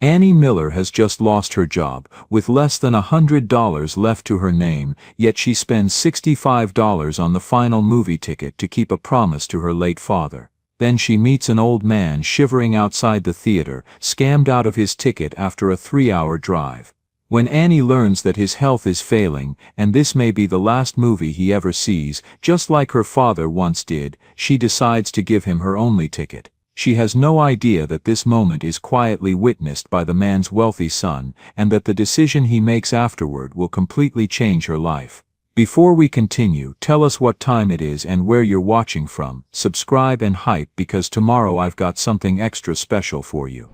Annie Miller has just lost her job, with less than $100 left to her name, yet she spends $65 on the final movie ticket to keep a promise to her late father. Then she meets an old man shivering outside the theater, scammed out of his ticket after a 3-hour drive. When Annie learns that his health is failing, and this may be the last movie he ever sees, just like her father once did, she decides to give him her only ticket. She has no idea that this moment is quietly witnessed by the man's wealthy son, and that the decision he makes afterward will completely change her life. Before we continue, tell us what time it is and where you're watching from, subscribe and hype because tomorrow I've got something extra special for you.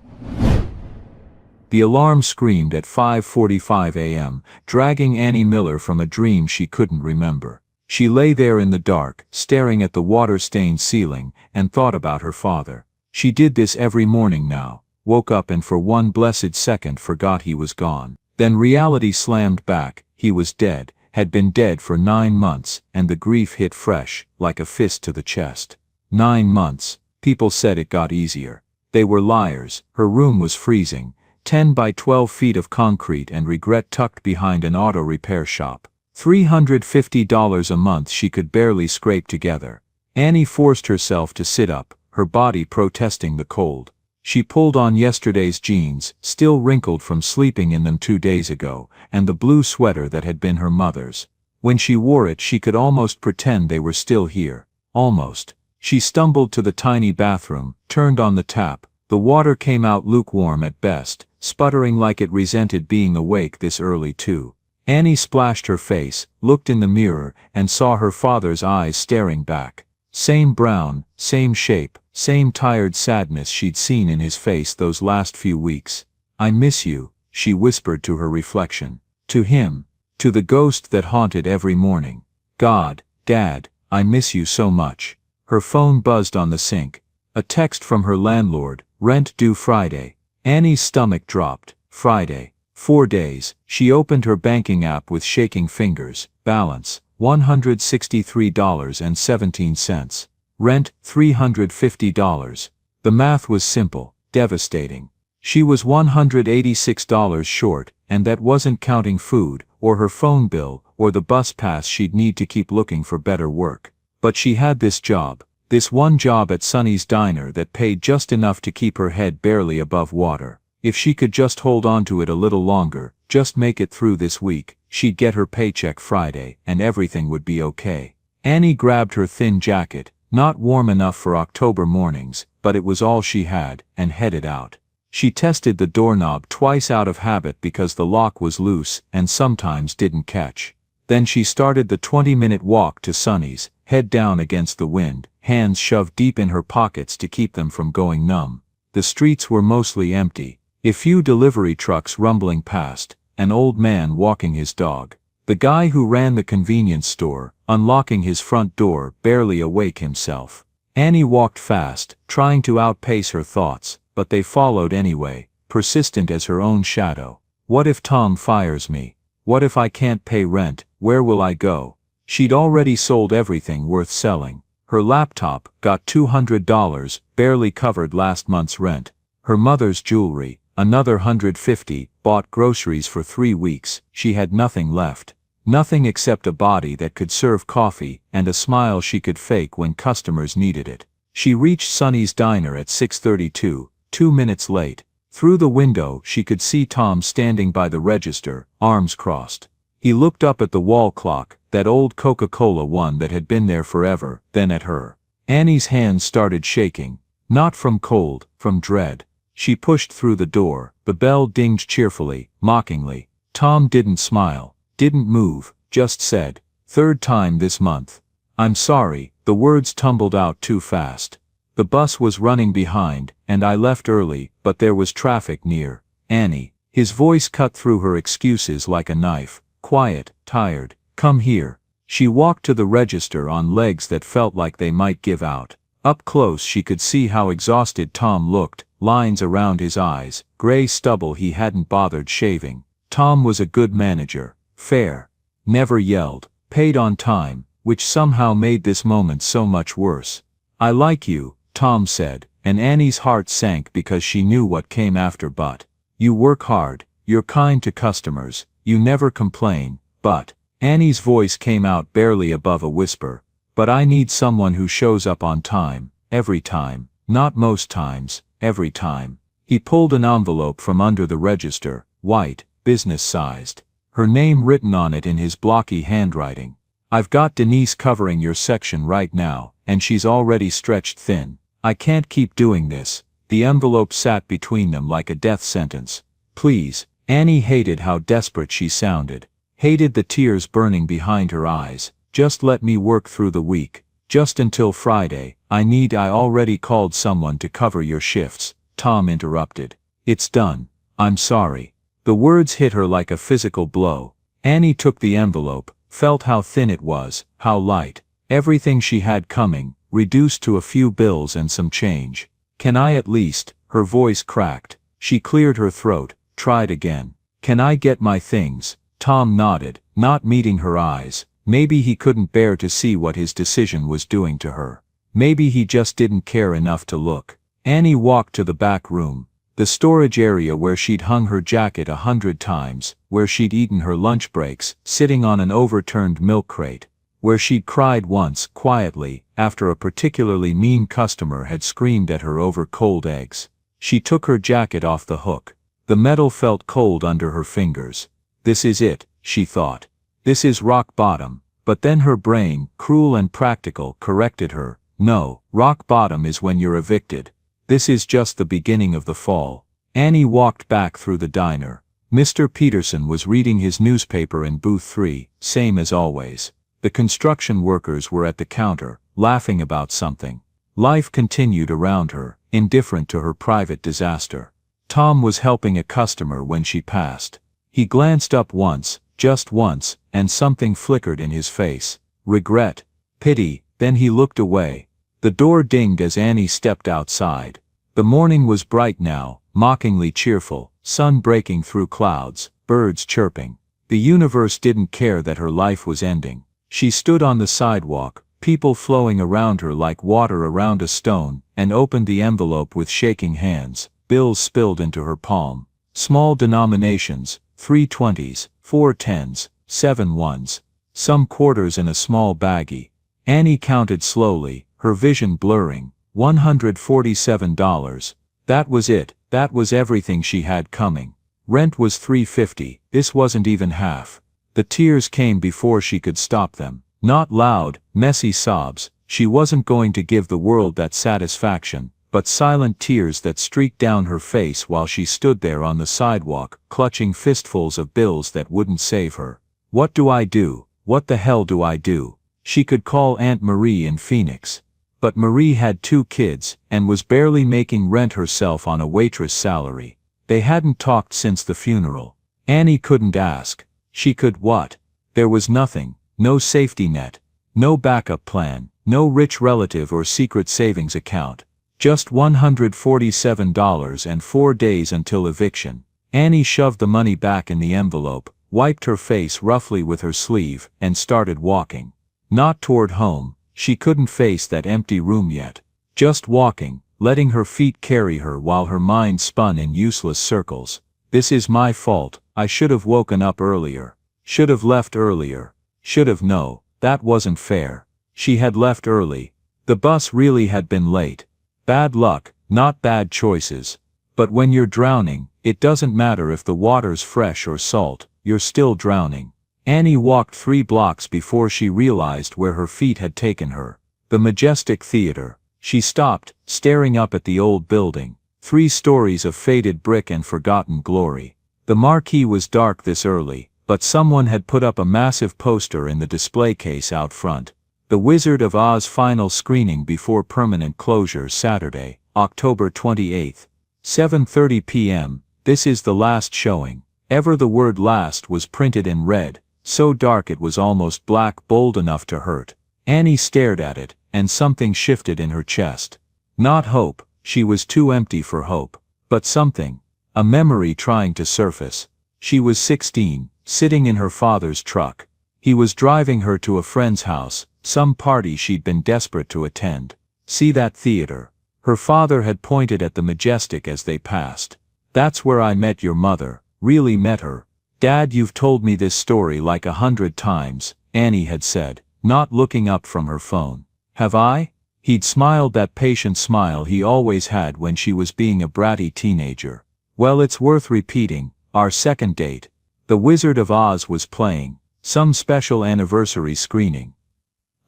The alarm screamed at 5:45 a.m., dragging Annie Miller from a dream she couldn't remember. She lay there in the dark, staring at the water-stained ceiling, and thought about her father. She did this every morning now, woke up and for one blessed second forgot he was gone. Then reality slammed back, he was dead, had been dead for 9 months, and the grief hit fresh, like a fist to the chest. 9 months, people said it got easier. They were liars. Her room was freezing, 10 by 12 feet of concrete and regret tucked behind an auto repair shop. $350 a month she could barely scrape together. Annie forced herself to sit up, her body protesting the cold. She pulled on yesterday's jeans, still wrinkled from sleeping in them 2 days ago, and the blue sweater that had been her mother's. When she wore it she could almost pretend they were still here. Almost. She stumbled to the tiny bathroom, turned on the tap. The water came out lukewarm at best, sputtering like it resented being awake this early too. Annie splashed her face, looked in the mirror, and saw her father's eyes staring back. Same brown, same shape, same tired sadness she'd seen in his face those last few weeks. "I miss you," she whispered to her reflection. To him. To the ghost that haunted every morning. "God, Dad, I miss you so much." Her phone buzzed on the sink. A text from her landlord, rent due Friday. Annie's stomach dropped. Friday. 4 days. She opened her banking app with shaking fingers. Balance, $163.17. Rent, $350. The math was simple, devastating. She was $186 short, and that wasn't counting food, or her phone bill, or the bus pass she'd need to keep looking for better work. But she had this job, this one job at Sonny's Diner that paid just enough to keep her head barely above water. If she could just hold on to it a little longer, just make it through this week, she'd get her paycheck Friday, and everything would be okay. Annie grabbed her thin jacket, not warm enough for October mornings, but it was all she had, and headed out. She tested the doorknob twice out of habit because the lock was loose and sometimes didn't catch. Then she started the 20-minute walk to Sonny's, head down against the wind, hands shoved deep in her pockets to keep them from going numb. The streets were mostly empty. A few delivery trucks rumbling past, an old man walking his dog. The guy who ran the convenience store, unlocking his front door, barely awake himself. Annie walked fast, trying to outpace her thoughts, but they followed anyway, persistent as her own shadow. What if Tom fires me? What if I can't pay rent? Where will I go? She'd already sold everything worth selling. Her laptop, got $200, barely covered last month's rent. Her mother's jewelry, another $150, bought groceries for 3 weeks. She had nothing left. Nothing except a body that could serve coffee and a smile she could fake when customers needed it. She reached Sonny's Diner at 6:32, 2 minutes late. Through the window she could see Tom standing by the register, arms crossed. He looked up at the wall clock, that old Coca-Cola one that had been there forever, then at her. Annie's hands started shaking. Not from cold, from dread. She pushed through the door. The bell dinged cheerfully, mockingly. Tom didn't smile, didn't move, just said, "Third time this month." "I'm sorry," the words tumbled out too fast. "The bus was running behind, and I left early, but there was traffic near." "Annie." His voice cut through her excuses like a knife. Quiet, tired. "Come here." She walked to the register on legs that felt like they might give out. Up close she could see how exhausted Tom looked, lines around his eyes, gray stubble he hadn't bothered shaving. Tom was a good manager, fair, never yelled, paid on time, which somehow made this moment so much worse. "I like you," Tom said, and Annie's heart sank because she knew what came after but. You work hard, you're kind to customers, you never complain, but, Annie's voice came out barely above a whisper, but I need someone who shows up on time, every time, not most times, every time. He pulled an envelope from under the register, white, business-sized. Her name written on it in his blocky handwriting. I've got Denise covering your section right now, and she's already stretched thin. I can't keep doing this. The envelope sat between them like a death sentence. Please. Annie hated how desperate she sounded. Hated the tears burning behind her eyes. Just let me work through the week. Just until Friday. I already called someone to cover your shifts. Tom interrupted. It's done. I'm sorry. The words hit her like a physical blow. Annie took the envelope, felt how thin it was, how light. Everything she had coming, reduced to a few bills and some change. Can I at least? Her voice cracked. She cleared her throat, tried again. Can I get my things? Tom nodded, not meeting her eyes. Maybe he couldn't bear to see what his decision was doing to her. Maybe he just didn't care enough to look. Annie walked to the back room. The storage area where she'd hung her jacket 100 times, where she'd eaten her lunch breaks, sitting on an overturned milk crate, where she'd cried once, quietly, after a particularly mean customer had screamed at her over cold eggs. She took her jacket off the hook. The metal felt cold under her fingers. This is it, she thought. This is rock bottom. But then her brain, cruel and practical, corrected her. No, rock bottom is when you're evicted. This is just the beginning of the fall. Annie walked back through the diner. Mr. Peterson was reading his newspaper in booth 3, same as always. The construction workers were at the counter, laughing about something. Life continued around her, indifferent to her private disaster. Tom was helping a customer when she passed. He glanced up once, just once, and something flickered in his face. Regret. Pity. Then he looked away. The door dinged as Annie stepped outside. The morning was bright now, mockingly cheerful, sun breaking through clouds, birds chirping. The universe didn't care that her life was ending. She stood on the sidewalk, people flowing around her like water around a stone, and opened the envelope with shaking hands. Bills spilled into her palm. Small denominations, 3 20s, 4 10s, 7 1s, some quarters in a small baggie. Annie counted slowly, her vision blurring. $147. That was it, that was everything she had coming. Rent was $350, this wasn't even half. The tears came before she could stop them. Not loud, messy sobs, she wasn't going to give the world that satisfaction, but silent tears that streaked down her face while she stood there on the sidewalk, clutching fistfuls of bills that wouldn't save her. What do I do? What the hell do I do? She could call Aunt Marie in Phoenix. But Marie had 2 kids, and was barely making rent herself on a waitress salary. They hadn't talked since the funeral. Annie couldn't ask. She could what? There was nothing, no safety net, no backup plan, no rich relative or secret savings account. Just $147 and 4 days until eviction. Annie shoved the money back in the envelope, wiped her face roughly with her sleeve, and started walking. Not toward home. She couldn't face that empty room yet. Just walking, letting her feet carry her while her mind spun in useless circles. This is my fault. I should have woken up earlier. Should have left earlier. Should have no, that wasn't fair. She had left early. The bus really had been late. Bad luck, not bad choices. But when you're drowning, it doesn't matter if the water's fresh or salt, you're still drowning. Annie walked 3 blocks before she realized where her feet had taken her. The Majestic Theater. She stopped, staring up at the old building. 3 stories of faded brick and forgotten glory. The marquee was dark this early, but someone had put up a massive poster in the display case out front. The Wizard of Oz final screening before permanent closure Saturday, October 28th. 7:30 p.m. This is the last showing. Ever the word last was printed in red, so dark it was almost black, bold enough to hurt. Annie stared at it, and something shifted in her chest. Not hope, she was too empty for hope. But something. A memory trying to surface. She was 16, sitting in her father's truck. He was driving her to a friend's house, some party she'd been desperate to attend. See that theater? Her father had pointed at the Majestic as they passed. That's where I met your mother, really met her. Dad, you've told me this story like 100 times, Annie had said, not looking up from her phone. Have I? He'd smiled that patient smile he always had when she was being a bratty teenager. Well, it's worth repeating. Our second date. The Wizard of Oz was playing. Some special anniversary screening.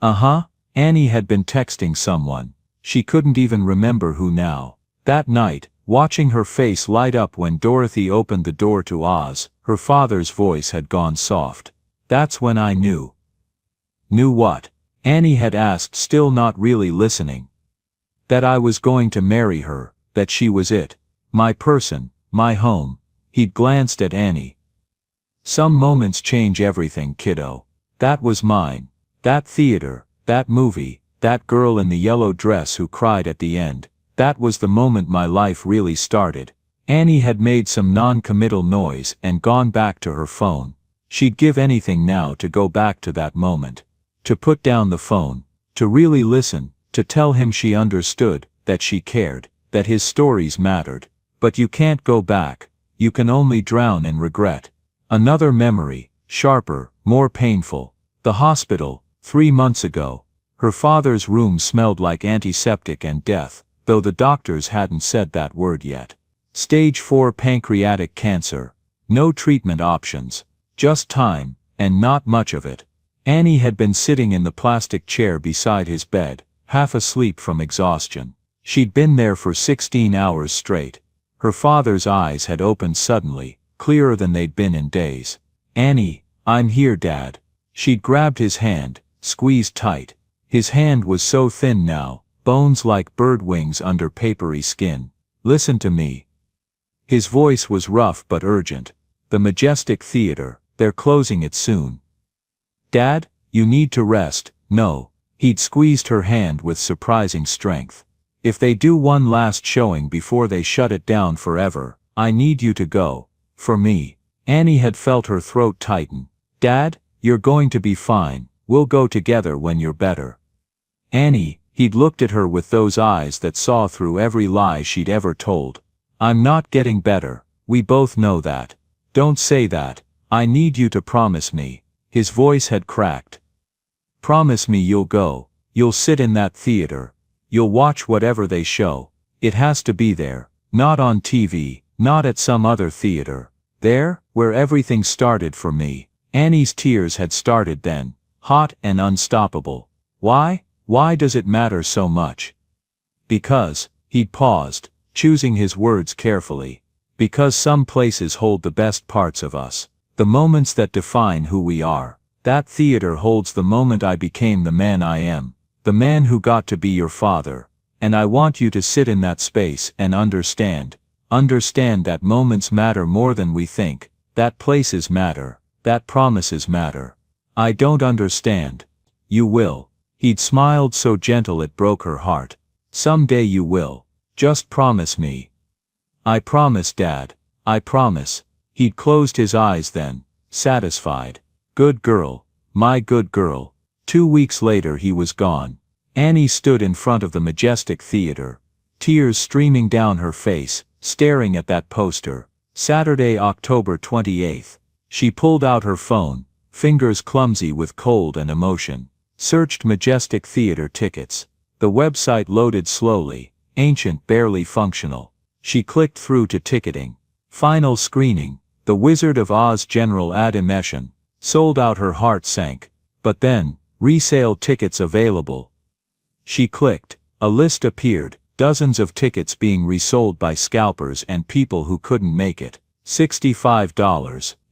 Annie had been texting someone. She couldn't even remember who now. That night, watching her face light up when Dorothy opened the door to Oz, her father's voice had gone soft. That's when I knew. Knew what? Annie had asked, still not really listening. That I was going to marry her, that she was it. My person, my home. He'd glanced at Annie. Some moments change everything, kiddo. That was mine. That theater, that movie, that girl in the yellow dress who cried at the end. That was the moment my life really started. Annie had made some non-committal noise and gone back to her phone. She'd give anything now to go back to that moment. To put down the phone, to really listen, to tell him she understood, that she cared, that his stories mattered. But you can't go back. You can only drown in regret. Another memory, sharper, more painful. The hospital, 3 months ago. Her father's room smelled like antiseptic and death, though the doctors hadn't said that word yet. Stage 4 pancreatic cancer. No treatment options. Just time, and not much of it. Annie had been sitting in the plastic chair beside his bed, half asleep from exhaustion. She'd been there for 16 hours straight. Her father's eyes had opened suddenly, clearer than they'd been in days. Annie, I'm here, Dad. She'd grabbed his hand, squeezed tight. His hand was so thin now, bones like bird wings under papery skin. Listen to me. His voice was rough but urgent. The Majestic Theater, they're closing it soon. Dad, you need to rest. No. He'd squeezed her hand with surprising strength. If they do one last showing before they shut it down forever, I need you to go. For me. Annie had felt her throat tighten. Dad, you're going to be fine. We'll go together when you're better. Annie, he'd looked at her with those eyes that saw through every lie she'd ever told. I'm not getting better. We both know that. Don't say that. I need you to promise me. His voice had cracked. Promise me you'll go. You'll sit in that theater. You'll watch whatever they show. It has to be there. Not on TV, not at some other theater. There, where everything started for me. Annie's tears had started then. Hot and unstoppable. Why? Why does it matter so much? Because, he'd paused, choosing his words carefully. Because some places hold the best parts of us. The moments that define who we are. That theater holds the moment I became the man I am. The man who got to be your father. And I want you to sit in that space and understand. Understand that moments matter more than we think. That places matter. That promises matter. I don't understand. You will. He'd smiled so gentle it broke her heart. Someday you will. Just promise me. I promise, Dad. I promise. He'd closed his eyes then, satisfied. Good girl. My good girl. 2 weeks later he was gone. Annie stood in front of the Majestic Theater. Tears streaming down her face, staring at that poster. Saturday, October 28th. She pulled out her phone, fingers clumsy with cold and emotion. Searched Majestic Theater tickets. The website loaded slowly, ancient, barely functional. She clicked through to ticketing. Final screening. The Wizard of Oz general admission. Sold out. Her heart sank. But then, resale tickets available. She clicked. A list appeared, dozens of tickets being resold by scalpers and people who couldn't make it. $65,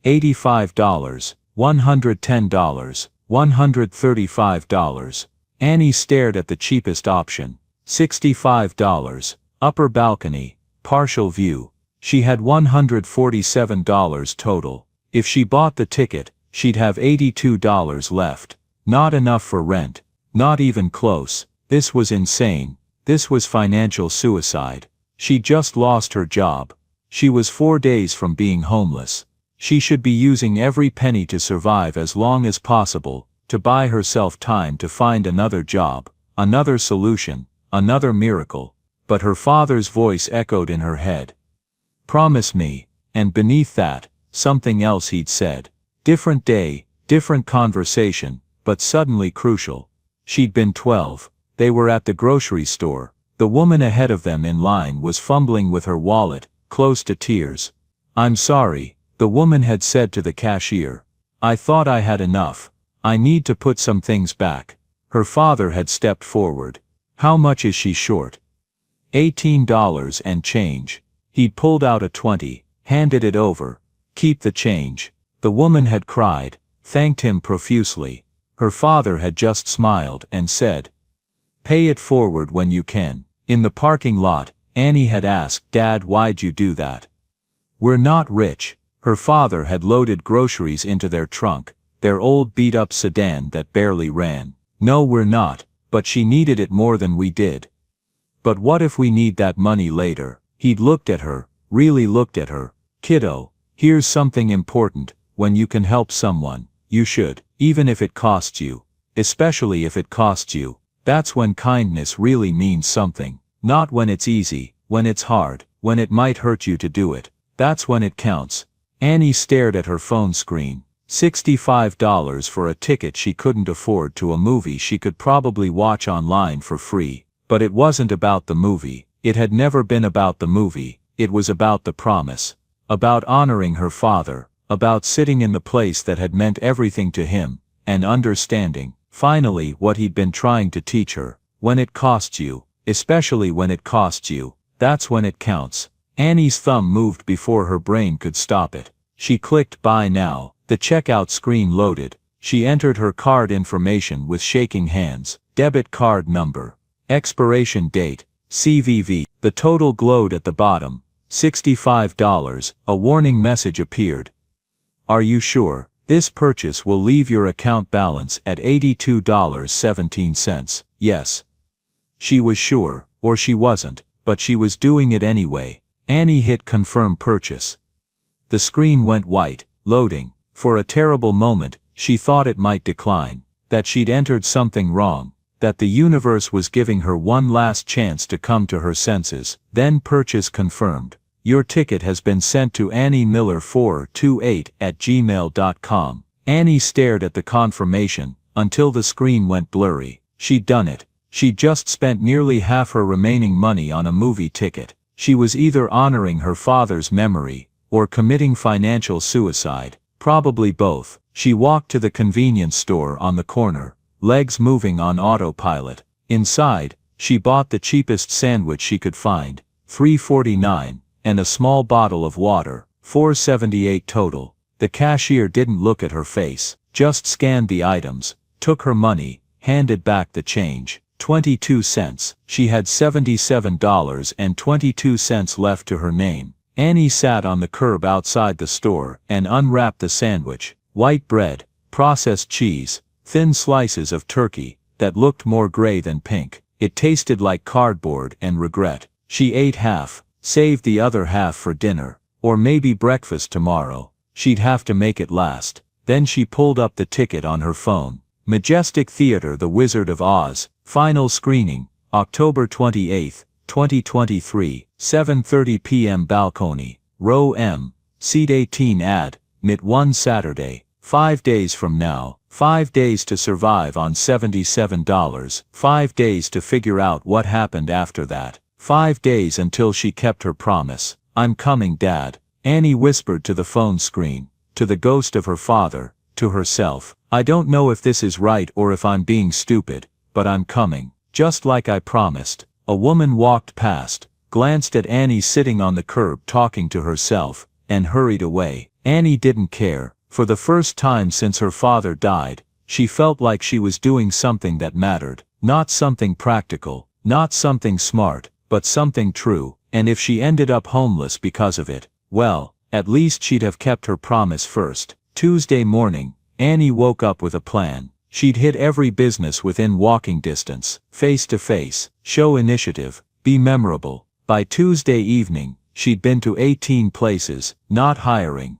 $85, $110, $135. Annie stared at the cheapest option. $65, upper balcony, partial view. She had $147 total. If she bought the ticket, she'd have $82 left. Not enough for rent. Not even close. This was insane. This was financial suicide. She just lost her job. She was 4 days from being homeless. She should be using every penny to survive as long as possible, to buy herself time to find another job, another solution, another miracle. But her father's voice echoed in her head. Promise me. And beneath that, something else he'd said. Different day, different conversation, but suddenly crucial. She'd been 12. They were at the grocery store. The woman ahead of them in line was fumbling with her wallet, close to tears. "I'm sorry," the woman had said to the cashier. "I thought I had enough. I need to put some things back." Her father had stepped forward. "How much is she short?" $18 and change. He'd pulled out a 20, handed it over. "Keep the change." The woman had cried, thanked him profusely. Her father had just smiled and said, "Pay it forward when you can." In the parking lot, Annie had asked, "Dad, why'd you do that?" "We're not rich." Her father had loaded groceries into their trunk, their old beat-up sedan that barely ran. "No, we're not, but she needed it more than we did." "But what if we need that money later?" He'd looked at her, really looked at her. "Kiddo, here's something important. When you can help someone, you should, even if it costs you. Especially if it costs you. That's when kindness really means something. Not when it's easy, when it's hard, when it might hurt you to do it. That's when it counts." Annie stared at her phone screen. $65 for a ticket she couldn't afford to a movie she could probably watch online for free. But it wasn't about the movie. It had never been about the movie. It was about the promise. About honoring her father. About sitting in the place that had meant everything to him, and understanding, finally, what he'd been trying to teach her. When it costs you, especially when it costs you, that's when it counts. Annie's thumb moved before her brain could stop it. She clicked buy now. The checkout screen loaded. She entered her card information with shaking hands. Debit card number. Expiration date. CVV. The total glowed at the bottom. $65. A warning message appeared. "Are you sure? This purchase will leave your account balance at $82.17. Yes." She was sure, or she wasn't, but she was doing it anyway. Annie hit confirm purchase. The screen went white, loading. For a terrible moment, she thought it might decline, that she'd entered something wrong, that the universe was giving her one last chance to come to her senses. Then purchase confirmed. Your ticket has been sent to anniemiller428@gmail.com. Annie stared at the confirmation, until the screen went blurry. She'd done it. She'd just spent nearly half her remaining money on a movie ticket. She was either honoring her father's memory, or committing financial suicide. Probably both. She walked to the convenience store on the corner, legs moving on autopilot. Inside, she bought the cheapest sandwich she could find, $3.49, and a small bottle of water, $4.78 total. The cashier didn't look at her face, just scanned the items, took her money, handed back the change, 22 cents. She had $77.22 left to her name. Annie sat on the curb outside the store and unwrapped the sandwich. White bread, processed cheese, thin slices of turkey, that looked more gray than pink. It tasted like cardboard and regret. She ate half, saved the other half for dinner, or maybe breakfast tomorrow. She'd have to make it last. Then she pulled up the ticket on her phone. Majestic Theater, The Wizard of Oz, final screening, October 28, 2023, 7:30 p.m. Balcony, row M, seat 18 ad, Mit 1 Saturday, 5 days from now, 5 days to survive on $77, 5 days to figure out what happened after that, 5 days until she kept her promise. "I'm coming, Dad," Annie whispered to the phone screen, to the ghost of her father, to herself. "I don't know if this is right or if I'm being stupid, but I'm coming, just like I promised." A woman walked past, glanced at Annie sitting on the curb talking to herself, and hurried away. Annie didn't care. For the first time since her father died, she felt like she was doing something that mattered. Not something practical, not something smart, but something true. And if she ended up homeless because of it, well, at least she'd have kept her promise first. Tuesday morning, Annie woke up with a plan. She'd hit every business within walking distance, face to face, show initiative, be memorable. By Tuesday evening, she'd been to 18 places, not hiring.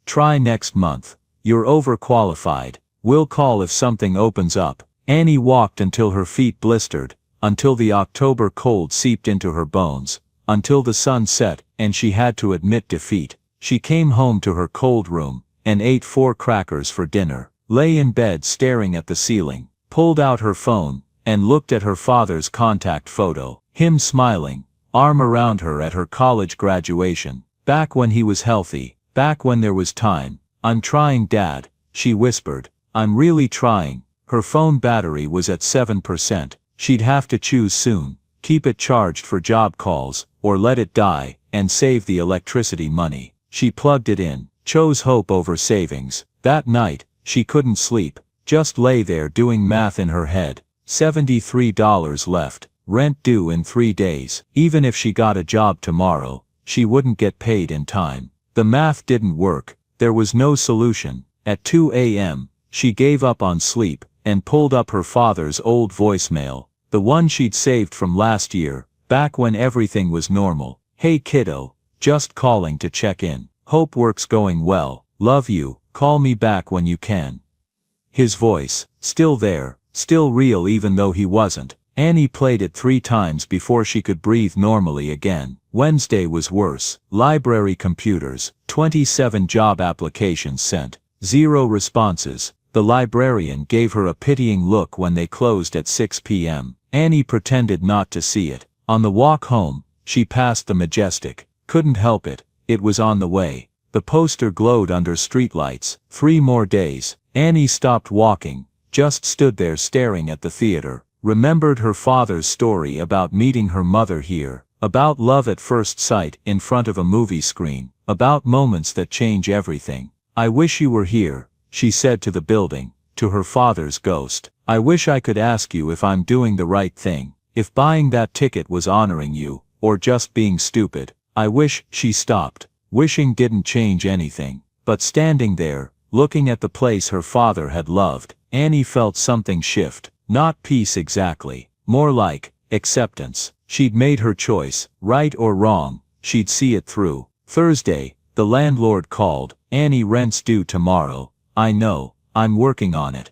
Try next month. You're overqualified. We'll call if something opens up. Annie walked until her feet blistered, until the October cold seeped into her bones, until the sun set, and she had to admit defeat. She came home to her cold room, and ate 4 crackers for dinner, lay in bed staring at the ceiling, pulled out her phone, and looked at her father's contact photo, him smiling, arm around her at her college graduation. Back when he was healthy, back when there was time. "I'm trying, Dad," she whispered. "I'm really trying." Her phone battery was at 7%. She'd have to choose soon, keep it charged for job calls, or let it die, and save the electricity money. She plugged it in, chose hope over savings. That night, she couldn't sleep, just lay there doing math in her head. $73 left, rent due in 3 days. Even if she got a job tomorrow, she wouldn't get paid in time. The math didn't work, there was no solution. At 2 a.m., she gave up on sleep, and pulled up her father's old voicemail, the one she'd saved from last year, back when everything was normal. "Hey kiddo, just calling to check in. Hope work's going well, love you, call me back when you can." His voice, still there, still real even though he wasn't. Annie played it 3 times before she could breathe normally again. Wednesday was worse. Library computers, 27 job applications sent, 0 responses. The librarian gave her a pitying look when they closed at 6 p.m. Annie pretended not to see it. On the walk home, she passed the Majestic. Couldn't help it, it was on the way. The poster glowed under streetlights. 3 more days. Annie stopped walking, just stood there staring at the theater. Remembered her father's story about meeting her mother here, about love at first sight in front of a movie screen, about moments that change everything. "I wish you were here," she said to the building, to her father's ghost. "I wish I could ask you if I'm doing the right thing, if buying that ticket was honoring you, or just being stupid. I wish." She stopped. Wishing didn't change anything. But standing there, looking at the place her father had loved, Annie felt something shift. Not peace exactly, more like acceptance. She'd made her choice, right or wrong, she'd see it through. Thursday, the landlord called. "Annie, rent's due tomorrow." "I know, I'm working on it."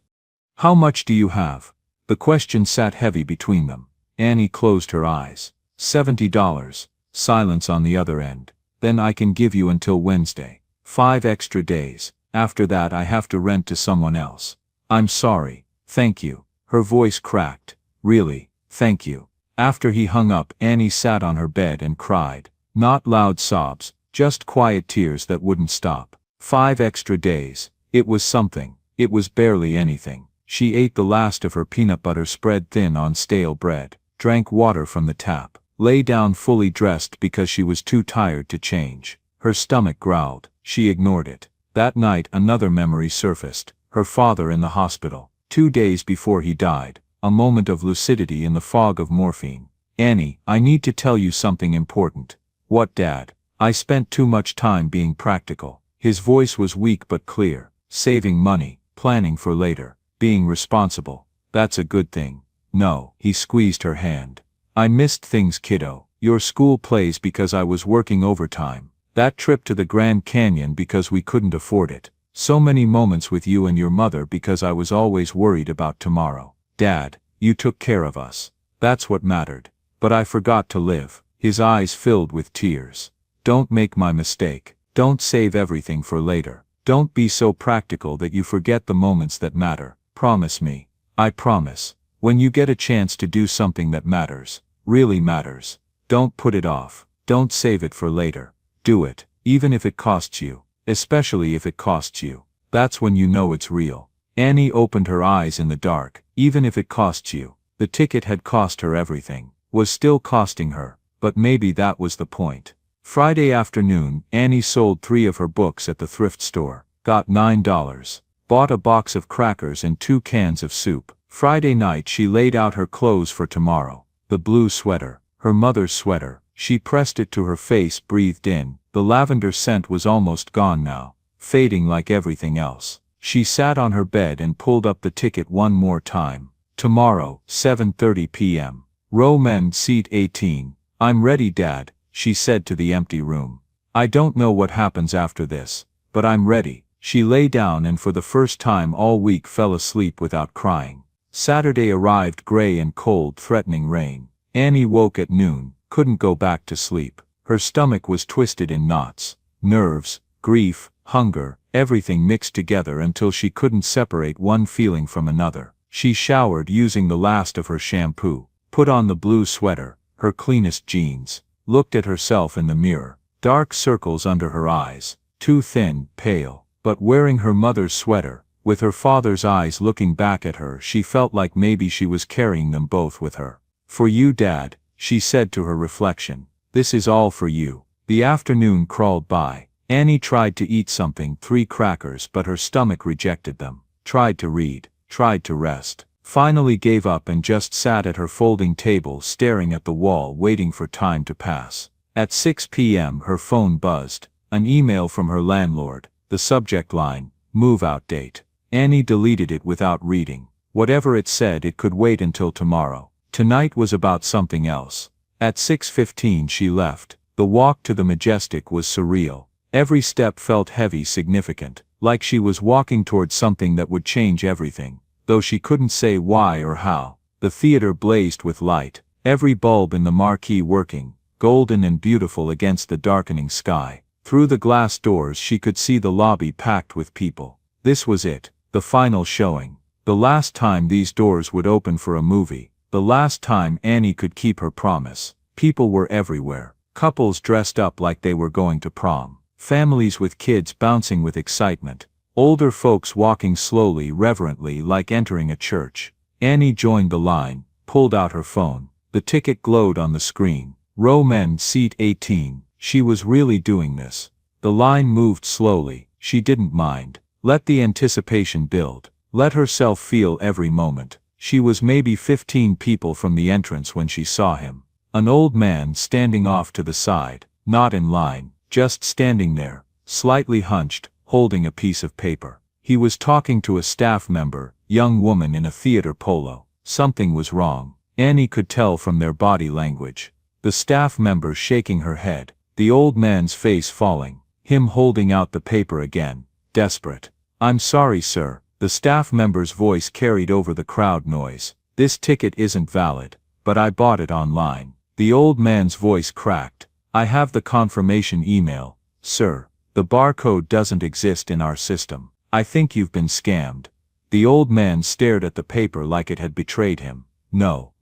"How much do you have?" The question sat heavy between them. Annie closed her eyes. $70. Silence on the other end. "Then I can give you until Wednesday. 5 extra days. After that I have to rent to someone else." "I'm sorry. Thank you." Her voice cracked. "Really, thank you." After he hung up, Annie sat on her bed and cried. Not loud sobs, just quiet tears that wouldn't stop. 5 extra days. It was something. It was barely anything. She ate the last of her peanut butter spread thin on stale bread, drank water from the tap, lay down fully dressed because she was too tired to change. Her stomach growled. She ignored it. That night another memory surfaced. Her father in the hospital. 2 days before he died, a moment of lucidity in the fog of morphine. "Annie, I need to tell you something important." "What, Dad?" "I spent too much time being practical." His voice was weak but clear. "Saving money, planning for later, being responsible. That's a good thing." "No." He squeezed her hand. "I missed things, kiddo. Your school plays because I was working overtime. That trip to the Grand Canyon because we couldn't afford it. So many moments with you and your mother because I was always worried about tomorrow. Dad, you took care of us. That's what mattered. But I forgot to live." His eyes filled with tears. "Don't make my mistake. Don't save everything for later. Don't be so practical that you forget the moments that matter. Promise me." "I promise. When you get a chance to do something that matters, really matters, don't put it off. Don't save it for later. Do it, even if it costs you. Especially if it costs you. That's when you know it's real." Annie opened her eyes in the dark. Even if it costs you. The ticket had cost her everything. Was still costing her. But maybe that was the point. Friday afternoon, Annie sold 3 of her books at the thrift store. Got $9. Bought a box of crackers and 2 cans of soup. Friday night she laid out her clothes for tomorrow. The blue sweater. Her mother's sweater. She pressed it to her face, breathed in. The lavender scent was almost gone now, fading like everything else. She sat on her bed and pulled up the ticket one more time. Tomorrow, 7:30 p.m. Row men, seat 18. "I'm ready, Dad," she said to the empty room. "I don't know what happens after this, but I'm ready." She lay down and for the first time all week fell asleep without crying. Saturday arrived, gray and cold, threatening rain. Annie woke at noon, couldn't go back to sleep. Her stomach was twisted in knots. Nerves, grief, hunger, everything mixed together until she couldn't separate one feeling from another. She showered using the last of her shampoo, put on the blue sweater, her cleanest jeans, looked at herself in the mirror. Dark circles under her eyes, too thin, pale, but wearing her mother's sweater, with her father's eyes looking back at her, she felt like maybe she was carrying them both with her. "For you, Dad," she said to her reflection. "This is all for you." The afternoon crawled by. Annie tried to eat something, 3 crackers, but her stomach rejected them. Tried to read, tried to rest. Finally gave up and just sat at her folding table staring at the wall waiting for time to pass. At 6 p.m. her phone buzzed. An email from her landlord. The subject line, move-out date. Annie deleted it without reading. Whatever it said, it could wait until tomorrow. Tonight was about something else. At 6:15 she left. The walk to the Majestic was surreal. Every step felt heavy, significant, like she was walking towards something that would change everything, though she couldn't say why or how. The theater blazed with light, every bulb in the marquee working, golden and beautiful against the darkening sky. Through the glass doors she could see the lobby packed with people. This was it, the final showing. The last time these doors would open for a movie. The last time Annie could keep her promise. People were everywhere. Couples dressed up like they were going to prom. Families with kids bouncing with excitement. Older folks walking slowly, reverently, like entering a church. Annie joined the line, pulled out her phone. The ticket glowed on the screen. Row men, seat 18. She was really doing this. The line moved slowly. She didn't mind. Let the anticipation build. Let herself feel every moment. She was maybe 15 people from the entrance when she saw him. An old man standing off to the side, not in line, just standing there, slightly hunched, holding a piece of paper. He was talking to a staff member, young woman in a theater polo. Something was wrong. Annie could tell from their body language. The staff member shaking her head, the old man's face falling, him holding out the paper again, desperate. "I'm sorry, sir." The staff member's voice carried over the crowd noise. "This ticket isn't valid, but I bought it online." The old man's voice cracked. "I have the confirmation email, sir. The barcode doesn't exist in our system. I think you've been scammed." The old man stared at the paper like it had betrayed him. No,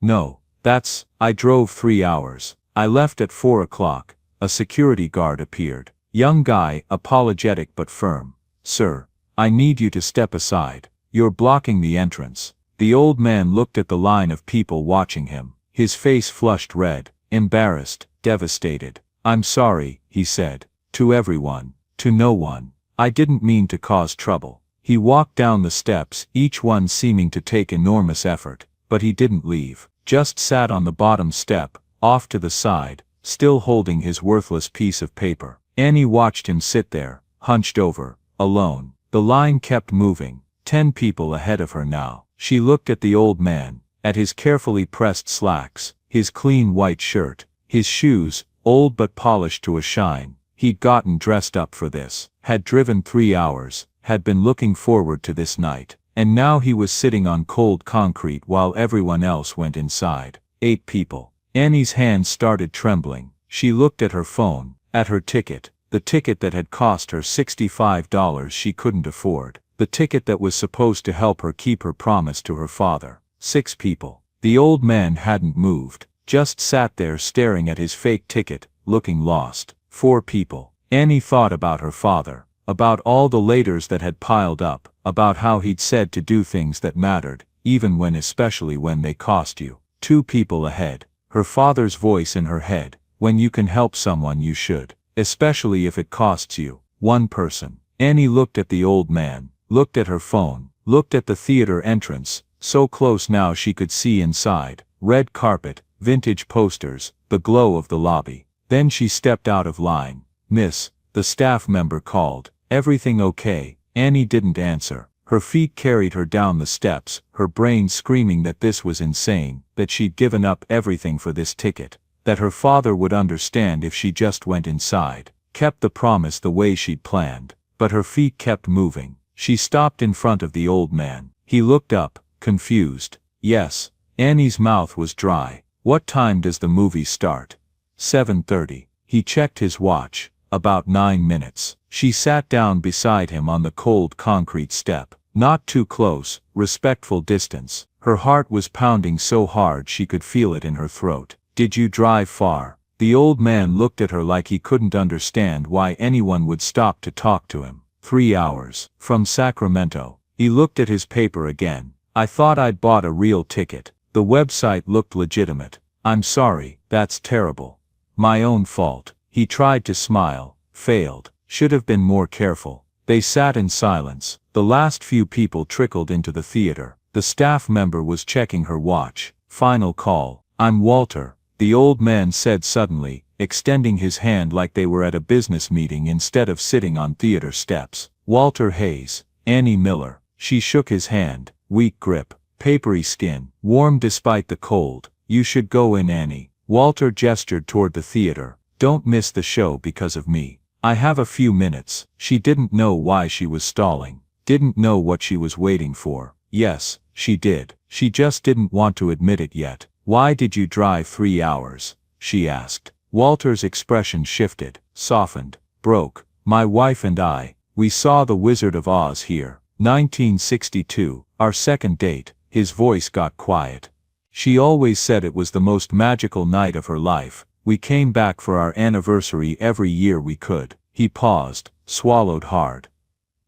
I drove 3 hours. I left at 4 o'clock. A security guard appeared. Young guy, apologetic but firm. "Sir, I need you to step aside. You're blocking the entrance." The old man looked at the line of people watching him. His face flushed red, embarrassed, devastated. "I'm sorry," he said. "To everyone. To no one. I didn't mean to cause trouble." He walked down the steps, each one seeming to take enormous effort, but he didn't leave. Just sat on the bottom step, off to the side, still holding his worthless piece of paper. Annie watched him sit there, hunched over, alone. The line kept moving, 10 people ahead of her now. She looked at the old man, at his carefully pressed slacks, his clean white shirt, his shoes, old but polished to a shine. He'd gotten dressed up for this, had driven 3 hours, had been looking forward to this night, and now he was sitting on cold concrete while everyone else went inside. 8 people. Annie's hands started trembling. She looked at her phone, at her ticket, the ticket that had cost her $65 she couldn't afford, the ticket that was supposed to help her keep her promise to her father. 6 people. The old man hadn't moved, just sat there staring at his fake ticket, looking lost. 4 people. Annie thought about her father, about all the laters that had piled up, about how he'd said to do things that mattered, especially when they cost you. 2 people ahead. Her father's voice in her head, when you can help someone you should, especially if it costs you. 1 person. Annie looked at the old man, looked at her phone, looked at the theater entrance, so close now she could see inside, red carpet, vintage posters, the glow of the lobby. Then she stepped out of line. "Miss," the staff member called. "Everything okay?" Annie didn't answer. Her feet carried her down the steps, her brain screaming that this was insane, that she'd given up everything for this ticket, that her father would understand if she just went inside, kept the promise the way she'd planned. But her feet kept moving. She stopped in front of the old man. He looked up, confused. "Yes." Annie's mouth was dry. "What time does the movie start?" 7:30. He checked his watch. About 9 minutes. She sat down beside him on the cold concrete step. Not too close, respectful distance. Her heart was pounding so hard she could feel it in her throat. Did you drive far? The old man looked at her like he couldn't understand why anyone would stop to talk to him. 3 hours. From Sacramento. He looked at his paper again. I thought I'd bought a real ticket. The website looked legitimate. I'm sorry, that's terrible. My own fault. He tried to smile, failed, should have been more careful. They sat in silence. The last few people trickled into the theater. The staff member was checking her watch. Final call. I'm Walter, the old man said suddenly, extending his hand like they were at a business meeting instead of sitting on theater steps. Walter Hayes. Annie Miller. She shook his hand. Weak grip. Papery skin. Warm despite the cold. You should go in, Annie. Walter gestured toward the theater. Don't miss the show because of me. I have a few minutes. She didn't know why she was stalling. Didn't know what she was waiting for. Yes, she did. She just didn't want to admit it yet. Why did you drive 3 hours? She asked. Walter's expression shifted, softened, broke. My wife and I, we saw The Wizard of Oz here. 1962, our second date. His voice got quiet. She always said it was the most magical night of her life. We came back for our anniversary every year we could. He paused, swallowed hard.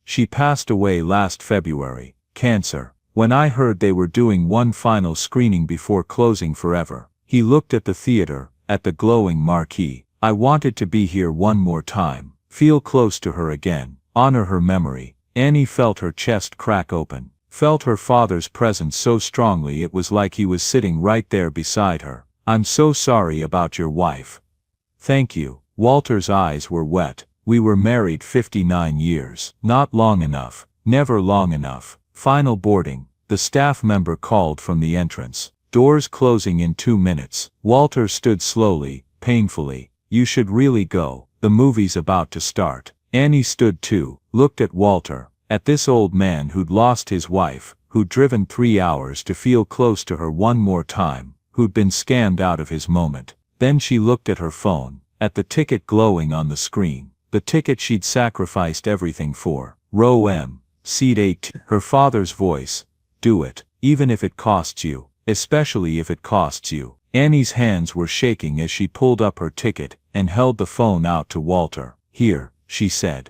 She passed away last February. Cancer. When I heard they were doing one final screening before closing forever. He looked at the theater, at the glowing marquee. I wanted to be here one more time. Feel close to her again. Honor her memory. Annie felt her chest crack open. Felt her father's presence so strongly it was like he was sitting right there beside her. I'm so sorry about your wife. Thank you. Walter's eyes were wet. We were married 59 years. Not long enough. Never long enough. Final boarding. The staff member called from the entrance. Doors closing in 2 minutes. Walter stood slowly, painfully. You should really go. The movie's about to start. Annie stood too, looked at Walter, at this old man who'd lost his wife, who'd driven 3 hours to feel close to her one more time, who'd been scammed out of his moment. Then she looked at her phone, at the ticket glowing on the screen. The ticket she'd sacrificed everything for. Row M, seat 8. Her father's voice. Do it, even if it costs you, especially if it costs you. Annie's hands were shaking as she pulled up her ticket and held the phone out to Walter. Here, she said.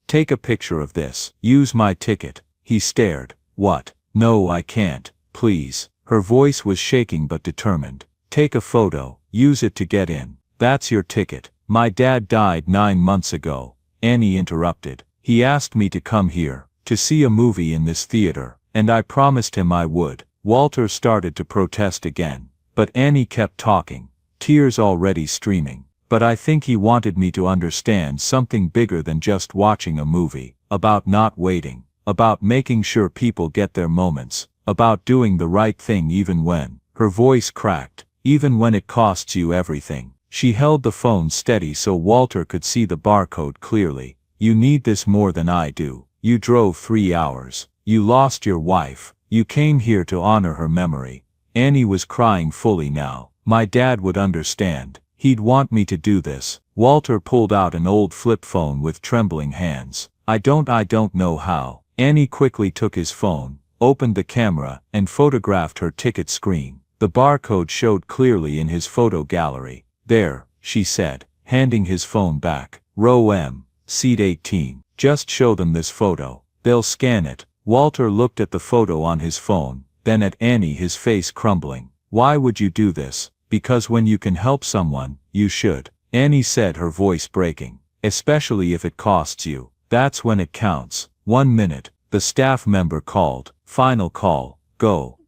Take a picture of this. Use my ticket. He stared. What? No, I can't. Please. Her voice was shaking but determined. Take a photo. Use it to get in. That's your ticket. My dad died 9 months ago. Annie interrupted. He asked me to come here, to see a movie in this theater, and I promised him I would. Walter started to protest again, but Annie kept talking, tears already streaming. But I think he wanted me to understand something bigger than just watching a movie, about not waiting, about making sure people get their moments, about doing the right thing even when, her voice cracked, even when it costs you everything. She held the phone steady so Walter could see the barcode clearly. You need this more than I do. You drove 3 hours. You lost your wife. You came here to honor her memory. Annie was crying fully now. My dad would understand. He'd want me to do this. Walter pulled out an old flip phone with trembling hands. I don't know how. Annie quickly took his phone, opened the camera, and photographed her ticket screen. The barcode showed clearly in his photo gallery. There, she said, handing his phone back. Row M, seat 18. Just show them this photo. They'll scan it. Walter looked at the photo on his phone, then at Annie, his face crumbling. Why would you do this? Because when you can help someone, you should. Annie said, her voice breaking. Especially if it costs you. That's when it counts. 1 minute. The staff member called. Final call. Go.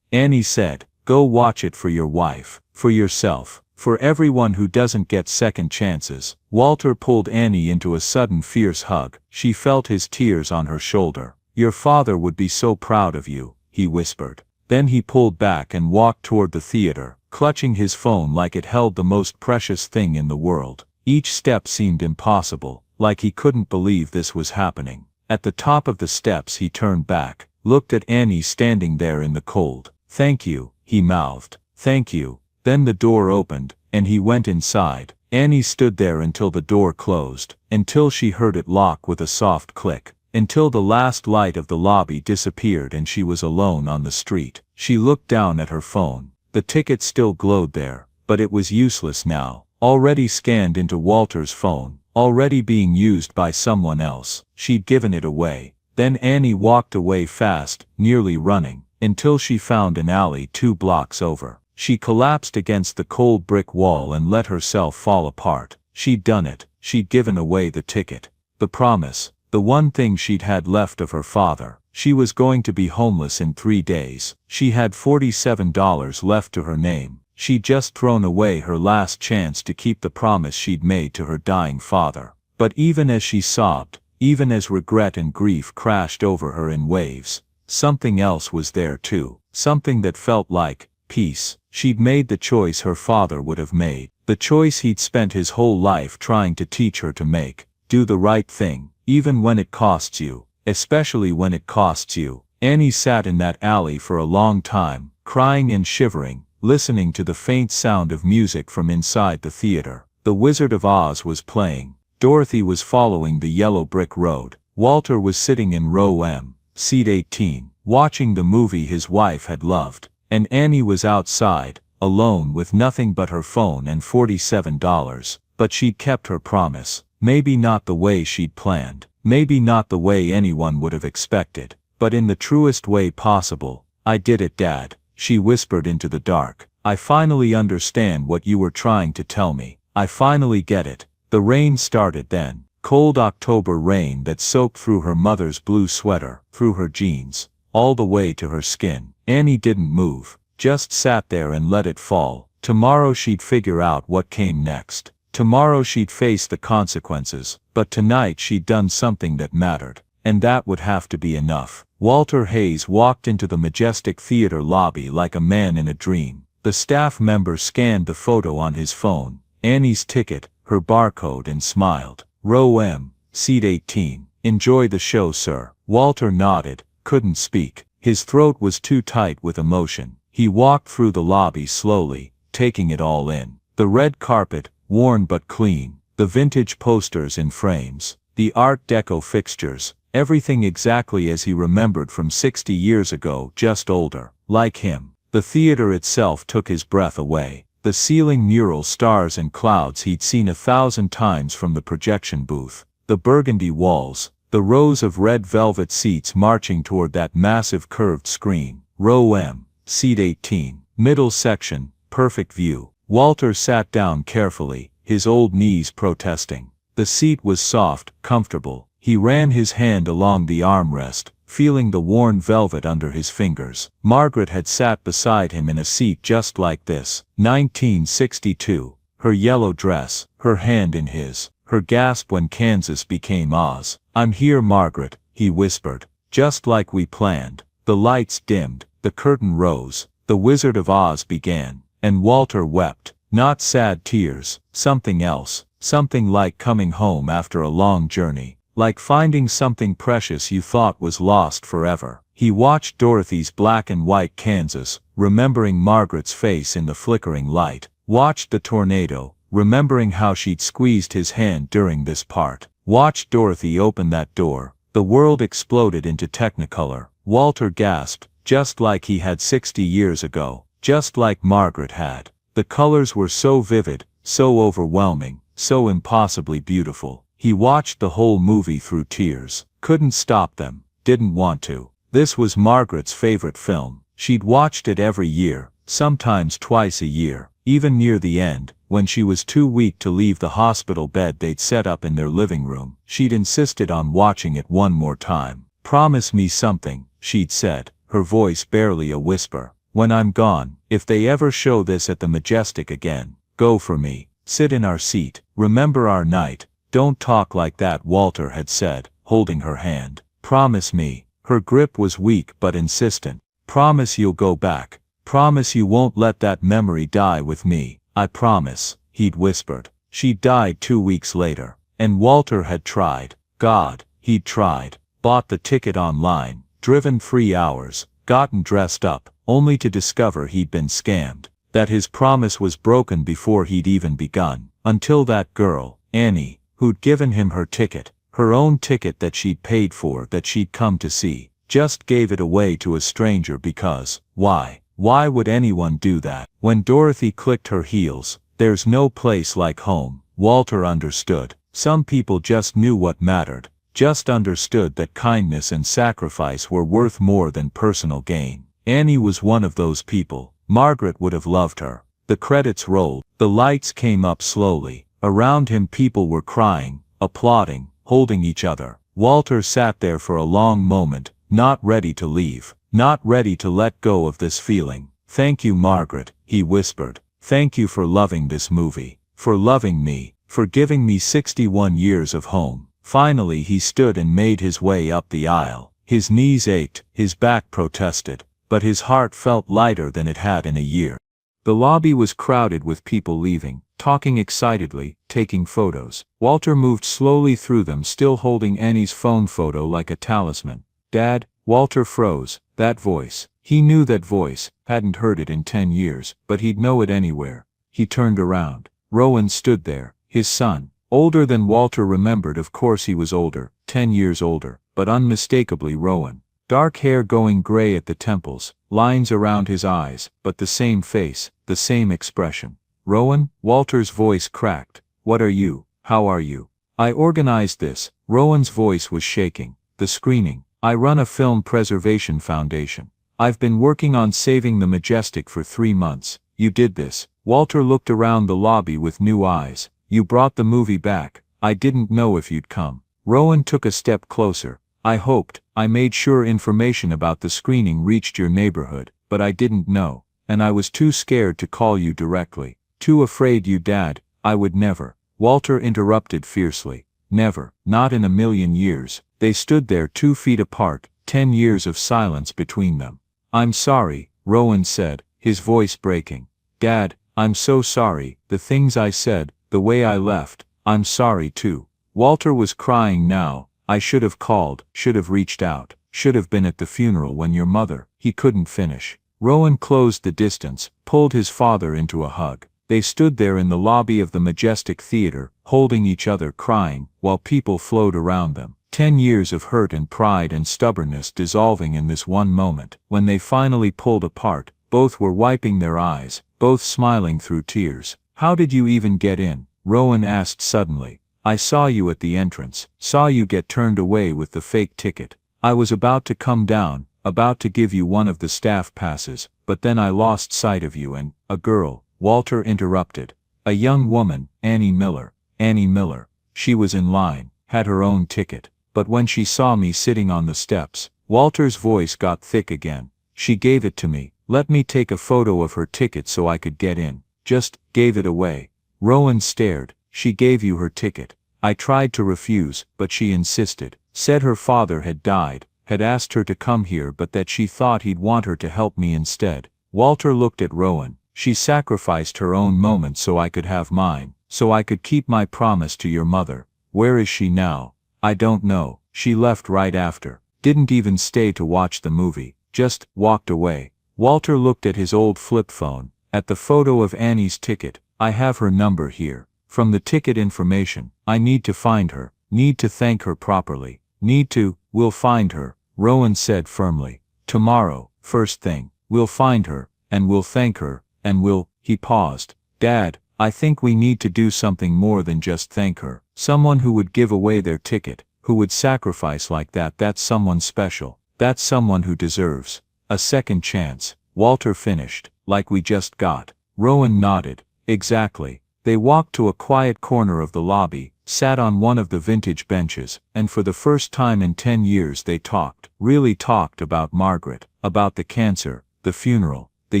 Annie said, go watch it for your wife, for yourself, for everyone who doesn't get second chances. Walter pulled Annie into a sudden fierce hug. She felt his tears on her shoulder. Your father would be so proud of you, he whispered. Then he pulled back and walked toward the theater, clutching his phone like it held the most precious thing in the world. Each step seemed impossible, like he couldn't believe this was happening. At the top of the steps he turned back, looked at Annie standing there in the cold. Thank you, he mouthed. Thank you. Then the door opened, and he went inside. Annie stood there until the door closed, until she heard it lock with a soft click, until the last light of the lobby disappeared and she was alone on the street. She looked down at her phone. The ticket still glowed there, but it was useless now, already scanned into Walter's phone, already being used by someone else. She'd given it away. Then Annie walked away fast, nearly running, until she found an alley 2 blocks over. She collapsed against the cold brick wall and let herself fall apart. She'd done it. She'd given away the ticket. The promise. The one thing she'd had left of her father. She was going to be homeless in 3 days. She had $47 left to her name. She'd just thrown away her last chance to keep the promise she'd made to her dying father. But even as she sobbed, even as regret and grief crashed over her in waves, something else was there too. Something that felt like peace. She'd made the choice her father would have made. The choice he'd spent his whole life trying to teach her to make. Do the right thing, even when it costs you. Especially when it costs you. Annie sat in that alley for a long time, crying and shivering, listening to the faint sound of music from inside the theater. The Wizard of Oz was playing. Dorothy was following the yellow brick road. Walter was sitting in row M, seat 18, watching the movie his wife had loved. And Annie was outside, alone with nothing but her phone and $47. But she'd kept her promise. Maybe not the way she'd planned. Maybe not the way anyone would have expected. But in the truest way possible. I did it, Dad, she whispered into the dark. I finally understand what you were trying to tell me. I finally get it. The rain started then. Cold October rain that soaked through her mother's blue sweater, through her jeans, all the way to her skin. Annie didn't move, just sat there and let it fall. Tomorrow she'd figure out what came next. Tomorrow she'd face the consequences, but tonight she'd done something that mattered, and that would have to be enough. Walter Hayes walked into the majestic theater lobby like a man in a dream. The staff member scanned the photo on his phone, Annie's ticket, her barcode, and smiled. Row M, seat 18. Enjoy the show, sir. Walter nodded, couldn't speak. His throat was too tight with emotion. He walked through the lobby slowly, taking it all in. The red carpet, worn but clean. The vintage posters in frames. The Art Deco fixtures. Everything exactly as he remembered from 60 years ago, just older. Like him. The theater itself took his breath away. The ceiling mural stars and clouds he'd seen 1,000 times from the projection booth. The burgundy walls. The rows of red velvet seats marching toward that massive curved screen. Row M, seat 18. Middle section, perfect view. Walter sat down carefully, his old knees protesting. The seat was soft, comfortable. He ran his hand along the armrest, feeling the worn velvet under his fingers. Margaret had sat beside him in a seat just like this. 1962. Her yellow dress, her hand in his. Her gasp when Kansas became Oz. I'm here, Margaret, he whispered. Just like we planned. The lights dimmed, the curtain rose, the Wizard of Oz began. And Walter wept. Not sad tears, something else. Something like coming home after a long journey. Like finding something precious you thought was lost forever. He watched Dorothy's black and white Kansas, remembering Margaret's face in the flickering light. Watched the tornado, remembering how she'd squeezed his hand during this part. Watched Dorothy open that door. The world exploded into technicolor. Walter gasped, just like he had 60 years ago. Just like Margaret had. The colors were so vivid, so overwhelming, so impossibly beautiful. He watched the whole movie through tears. Couldn't stop them. Didn't want to. This was Margaret's favorite film. She'd watched it every year, sometimes twice a year. Even near the end, when she was too weak to leave the hospital bed they'd set up in their living room, she'd insisted on watching it one more time. Promise me something, she'd said, her voice barely a whisper. When I'm gone, if they ever show this at the Majestic again, go for me. Sit in our seat. Remember our night. Don't talk like that, Walter had said, holding her hand. Promise me. Her grip was weak but insistent. Promise you'll go back. Promise you won't let that memory die with me. I promise, he'd whispered. She died 2 weeks later. And Walter had tried. God, he'd tried. Bought the ticket online, driven 3 hours, gotten dressed up, only to discover he'd been scammed. that his promise was broken before he'd even begun. Until that girl, Annie, who'd given him her ticket, her own ticket that she'd paid for, that she'd come to see, just gave it away to a stranger because, why? Why would anyone do that? When Dorothy clicked her heels, "There's no place like home," Walter understood. Some people just knew what mattered, just understood that kindness and sacrifice were worth more than personal gain. Annie was one of those people. Margaret would have loved her. The credits rolled, the lights came up slowly. Around him people were crying, applauding, holding each other. Walter sat there for a long moment, not ready to leave, not ready to let go of this feeling. "Thank you, Margaret," he whispered. "Thank you for loving this movie, for loving me, for giving me 61 years of home." Finally he stood and made his way up the aisle. His knees ached, his back protested, but his heart felt lighter than it had in a year. The lobby was crowded with people leaving, talking excitedly, taking photos. Walter moved slowly through them, still holding Annie's phone photo like a talisman. "Dad," Walter froze. That voice. He knew that voice, hadn't heard it in 10 years, but he'd know it anywhere. He turned around. Rowan stood there, his son. Older than Walter remembered. Of course he was older, 10 years older, but unmistakably Rowan. Dark hair going gray at the temples, lines around his eyes, but the same face, the same expression. "Rowan?" Walter's voice cracked. "What are you? How are you?" "I organized this." Rowan's voice was shaking. "The screening. I run a film preservation foundation. I've been working on saving the Majestic for 3 months. You did this." Walter looked around the lobby with new eyes. "You brought the movie back. I didn't know if you'd come." Rowan took a step closer. "I hoped, I made sure information about the screening reached your neighborhood, but I didn't know, and I was too scared to call you directly. Too afraid you." "Dad, I would never." Walter interrupted fiercely. "Never, not in a million years." They stood there 2 feet apart, 10 years of silence between them. "I'm sorry," Rowan said, his voice breaking. "Dad, I'm so sorry, the things I said, the way I left, I'm sorry too." Walter was crying now. "I should have called, should have reached out, should have been at the funeral when your mother." He couldn't finish. Rowan closed the distance, pulled his father into a hug. They stood there in the lobby of the Majestic Theater, holding each other, crying, while people flowed around them. 10 years of hurt and pride and stubbornness dissolving in this one moment. When they finally pulled apart, both were wiping their eyes, both smiling through tears. "How did you even get in?" Rowan asked suddenly. "I saw you at the entrance, saw you get turned away with the fake ticket. I was about to come down, about to give you one of the staff passes, but then I lost sight of you and—" "A girl," Walter interrupted. "A young woman, Annie Miller." "Annie Miller. She was in line, had her own ticket. But when she saw me sitting on the steps," Walter's voice got thick again, "she gave it to me, let me take a photo of her ticket so I could get in. Just gave it away." Rowan stared. "She gave you her ticket." "I tried to refuse, but she insisted. Said her father had died, had asked her to come here, but that she thought he'd want her to help me instead." Walter looked at Rowan. "She sacrificed her own moment so I could have mine, so I could keep my promise to your mother. Where is she now?" "I don't know. She left right after. Didn't even stay to watch the movie. Just walked away." Walter looked at his old flip phone, at the photo of Annie's ticket. "I have her number here. From the ticket information. I need to find her. Need to thank her properly. Need to—" "We'll find her," Rowan said firmly. "Tomorrow, first thing. We'll find her, and we'll thank her, and we'll—" He paused. "Dad, I think we need to do something more than just thank her. Someone who would give away their ticket, who would sacrifice like that, that's someone special. That's someone who deserves a second chance." Walter finished. "Like we just got." Rowan nodded. "Exactly." They walked to a quiet corner of the lobby, sat on one of the vintage benches, and for the first time in 10 years they talked, really talked about Margaret, about the cancer, the funeral, the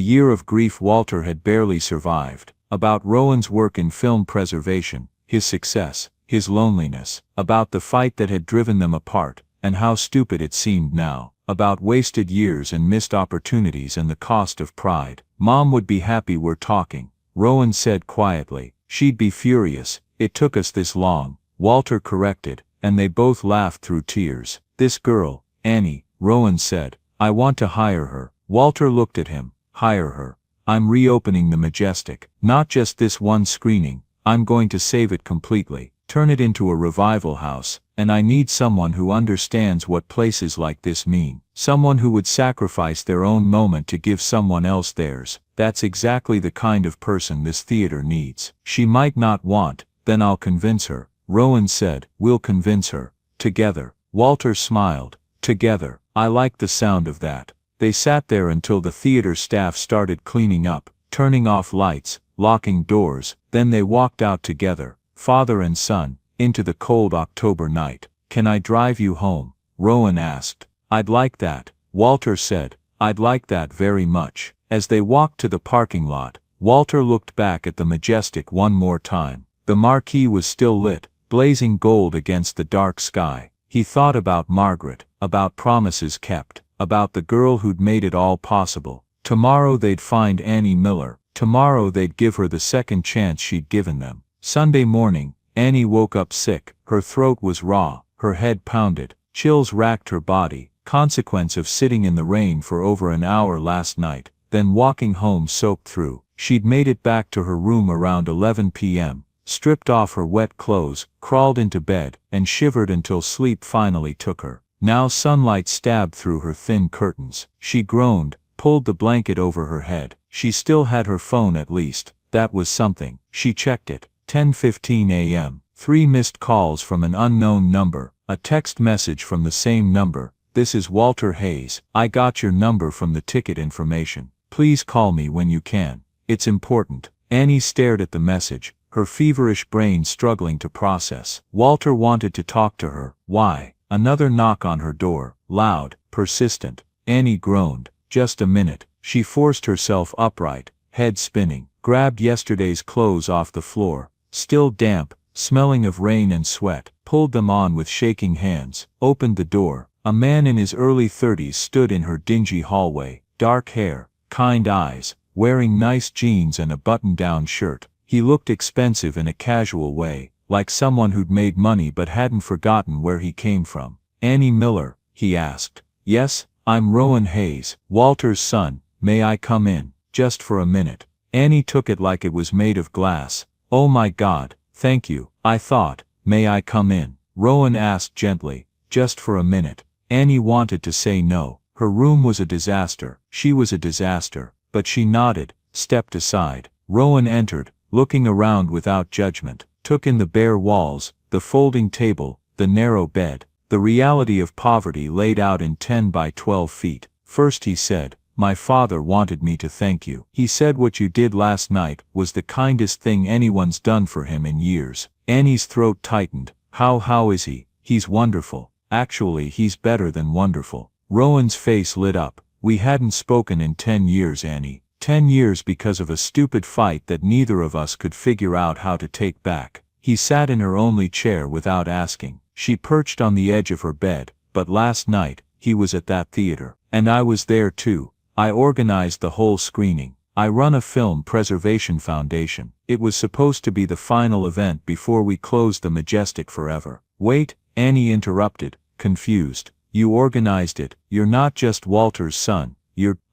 year of grief Walter had barely survived, about Rowan's work in film preservation, his success, his loneliness, about the fight that had driven them apart, and how stupid it seemed now, about wasted years and missed opportunities and the cost of pride. "Mom would be happy we're talking," Rowan said quietly. "She'd be furious, it took us this long," Walter corrected, and they both laughed through tears. "This girl, Annie," Rowan said, "I want to hire her." Walter looked at him. "Hire her?" I'm reopening the Majestic. Not just this one screening, I'm going to save it completely, turn it into a revival house, and I need someone who understands what places like this mean. Someone who would sacrifice their own moment to give someone else theirs. That's exactly the kind of person this theater needs. She might not want, then I'll convince her. Rowan said, we'll convince her. Together. Walter smiled. Together. I like the sound of that. They sat there until the theater staff started cleaning up, turning off lights, locking doors, then they walked out together, father and son, into the cold October night. Can I drive you home? Rowan asked. I'd like that, Walter said. I'd like that very much. As they walked to the parking lot, Walter looked back at the Majestic one more time. The marquee was still lit, blazing gold against the dark sky. He thought about Margaret, about promises kept, about the girl who'd made it all possible. Tomorrow they'd find Annie Miller. Tomorrow they'd give her the second chance she'd given them. Sunday morning, Annie woke up sick. Her throat was raw, her head pounded, chills racked her body, consequence of sitting in the rain for over an hour last night, then walking home soaked through. She'd made it back to her room around 11 p.m., stripped off her wet clothes, crawled into bed, and shivered until sleep finally took her. Now sunlight stabbed through her thin curtains. She groaned, pulled the blanket over her head. She still had her phone at least. That was something. She checked it. 10:15 a.m. 3 missed calls from an unknown number. A text message from the same number. This is Walter Hayes. I got your number from the ticket information. Please call me when you can. It's important. Annie stared at the message, her feverish brain struggling to process. Walter wanted to talk to her. Why? Another knock on her door. Loud, persistent. Annie groaned. Just a minute. She forced herself upright, head spinning, grabbed yesterday's clothes off the floor, still damp, smelling of rain and sweat, pulled them on with shaking hands, opened the door. A man in his early 30s stood in her dingy hallway, dark hair, kind eyes, wearing nice jeans and a button-down shirt. He looked expensive in a casual way, like someone who'd made money but hadn't forgotten where he came from. Annie Miller, he asked. Yes, I'm Rowan Hayes, Walter's son. May I come in? Just for a minute. Annie took it like it was made of glass. Oh my God, thank you, I thought. May I come in? Rowan asked gently. Just for a minute. Annie wanted to say no. Her room was a disaster. She was a disaster. But she nodded, stepped aside. Rowan entered, looking around without judgment, took in the bare walls, the folding table, the narrow bed, the reality of poverty laid out in 10 by 12 feet. First he said, my father wanted me to thank you. He said what you did last night was the kindest thing anyone's done for him in years. Annie's throat tightened. How is he? He's wonderful. Actually, he's better than wonderful. Rowan's face lit up. We hadn't spoken in 10 years, Annie. 10 years because of a stupid fight that neither of us could figure out how to take back. He sat in her only chair without asking. She perched on the edge of her bed, but last night, he was at that theater. And I was there too. I organized the whole screening. I run a film preservation foundation. It was supposed to be the final event before we closed the Majestic forever. Wait, Annie interrupted, confused. You organized it. You're not just Walter's son.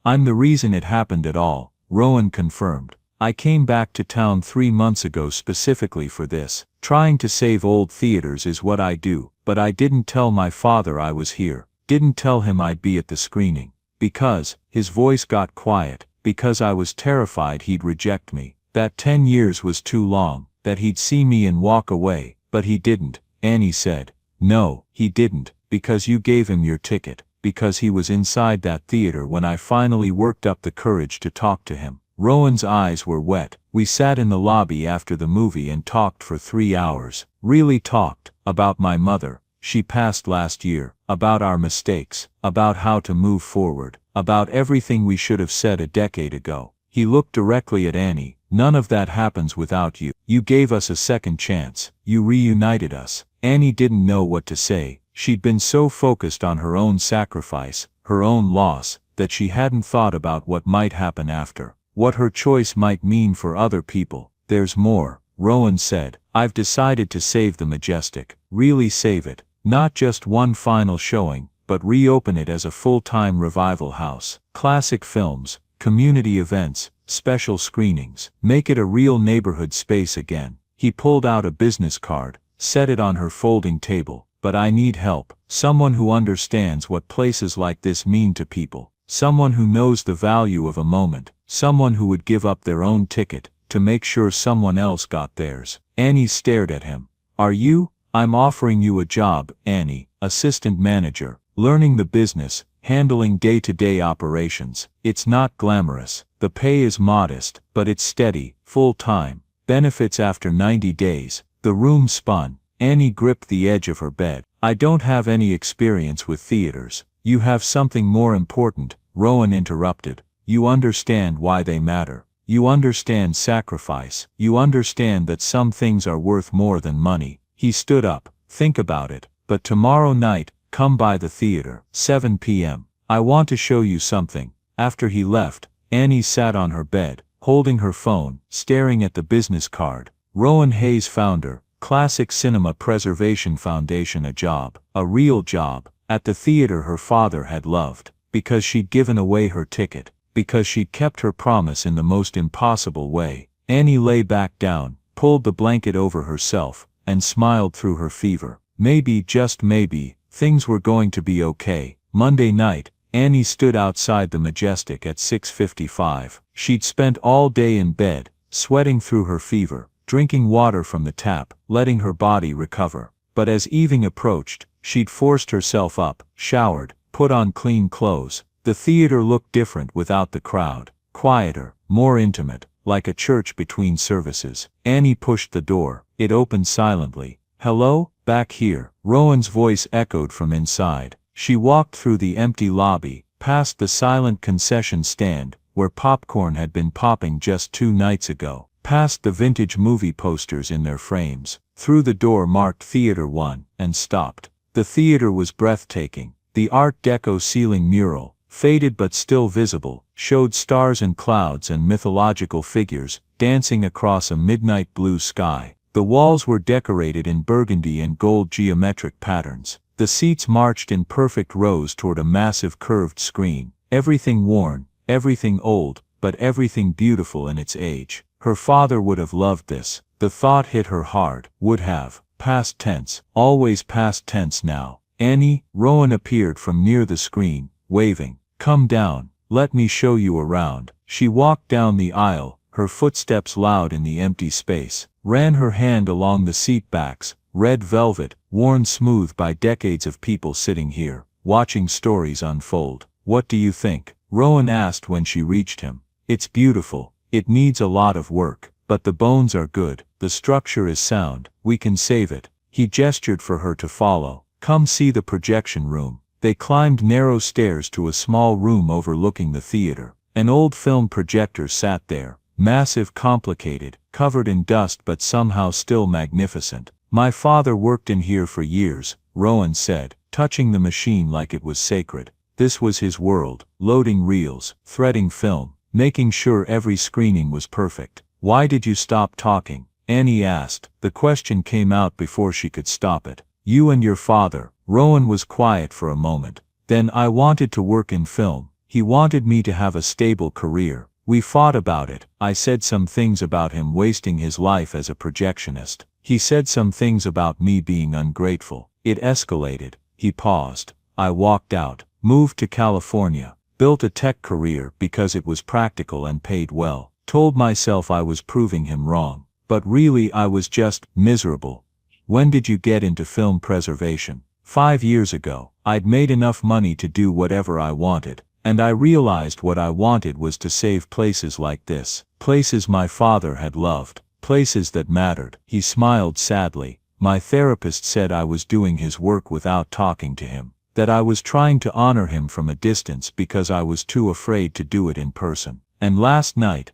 I'm the reason it happened at all, Rowan confirmed. I came back to town 3 months ago specifically for this. Trying to save old theaters is what I do, but I didn't tell my father I was here. Didn't tell him I'd be at the screening. Because, his voice got quiet, because I was terrified he'd reject me. That 10 years was too long, that he'd see me and walk away, but he didn't, Annie said. No, he didn't, because you gave him your ticket, because he was inside that theater when I finally worked up the courage to talk to him. Rowan's eyes were wet. We sat in the lobby after the movie and talked for 3 hours. Really talked, about my mother. She passed last year, about our mistakes, about how to move forward, about everything we should have said a decade ago. He looked directly at Annie. None of that happens without you. You gave us a second chance. You reunited us. Annie didn't know what to say. She'd been so focused on her own sacrifice, her own loss, that she hadn't thought about what might happen after, what her choice might mean for other people. There's more, Rowan said. I've decided to save the Majestic. Really save it. Not just one final showing, but reopen it as a full-time revival house. Classic films, community events, special screenings. Make it a real neighborhood space again. He pulled out a business card, set it on her folding table. But I need help. Someone who understands what places like this mean to people. Someone who knows the value of a moment. Someone who would give up their own ticket to make sure someone else got theirs. Annie stared at him. Are you? I'm offering you a job, Annie, assistant manager, learning the business, handling day-to-day operations. It's not glamorous. The pay is modest, but it's steady, full-time. Benefits after 90 days. The room spun. Annie gripped the edge of her bed. I don't have any experience with theaters. You have something more important, Rowan interrupted. You understand why they matter. You understand sacrifice. You understand that some things are worth more than money. He stood up. Think about it. But tomorrow night, come by the theater. 7 p.m. I want to show you something. After he left, Annie sat on her bed, holding her phone, staring at the business card. Rowan Hayes, founder, Classic Cinema Preservation Foundation. A job. A real job. At the theater her father had loved. Because she'd given away her ticket. Because she'd kept her promise in the most impossible way. Annie lay back down, pulled the blanket over herself, and smiled through her fever. Maybe, just maybe, things were going to be okay. Monday night, Annie stood outside the Majestic at 6:55. She'd spent all day in bed, sweating through her fever, drinking water from the tap, letting her body recover. But as evening approached, she'd forced herself up, showered, put on clean clothes. The theater looked different without the crowd. Quieter, more intimate, like a church between services. Annie pushed the door. It opened silently. Hello? Back here. Rowan's voice echoed from inside. She walked through the empty lobby, past the silent concession stand, where popcorn had been popping just 2 nights ago, past the vintage movie posters in their frames, through the door marked Theater 1, and stopped. The theater was breathtaking. The Art Deco ceiling mural, faded but still visible, showed stars and clouds and mythological figures, dancing across a midnight blue sky. The walls were decorated in burgundy and gold geometric patterns. The seats marched in perfect rows toward a massive curved screen. Everything worn, everything old, but everything beautiful in its age. Her father would have loved this. The thought hit her hard. Would have. Past tense. Always past tense now. Annie, Rowan appeared from near the screen, waving. Come down. Let me show you around. She walked down the aisle, her footsteps loud in the empty space, ran her hand along the seat backs, red velvet, worn smooth by decades of people sitting here, watching stories unfold. What do you think? Rowan asked when she reached him. It's beautiful. It needs a lot of work, but the bones are good. The structure is sound. We can save it. He gestured for her to follow. Come see the projection room. They climbed narrow stairs to a small room overlooking the theater. An old film projector sat there, massive, complicated, covered in dust but somehow still magnificent. My father worked in here for years, Rowan said, touching the machine like it was sacred. This was his world, loading reels, threading film, making sure every screening was perfect. Why did you stop talking? Annie asked. The question came out before she could stop it. You and your father. Rowan was quiet for a moment. Then I wanted to work in film. He wanted me to have a stable career. We fought about it. I said some things about him wasting his life as a projectionist. He said some things about me being ungrateful. It escalated. He paused. I walked out, moved to California, built a tech career because it was practical and paid well. Told myself I was proving him wrong. But really I was just miserable. When did you get into film preservation? 5 years ago. I'd made enough money to do whatever I wanted, and I realized what I wanted was to save places like this. Places my father had loved. Places that mattered. He smiled sadly. My therapist said I was doing his work without talking to him. That I was trying to honor him from a distance because I was too afraid to do it in person. And last night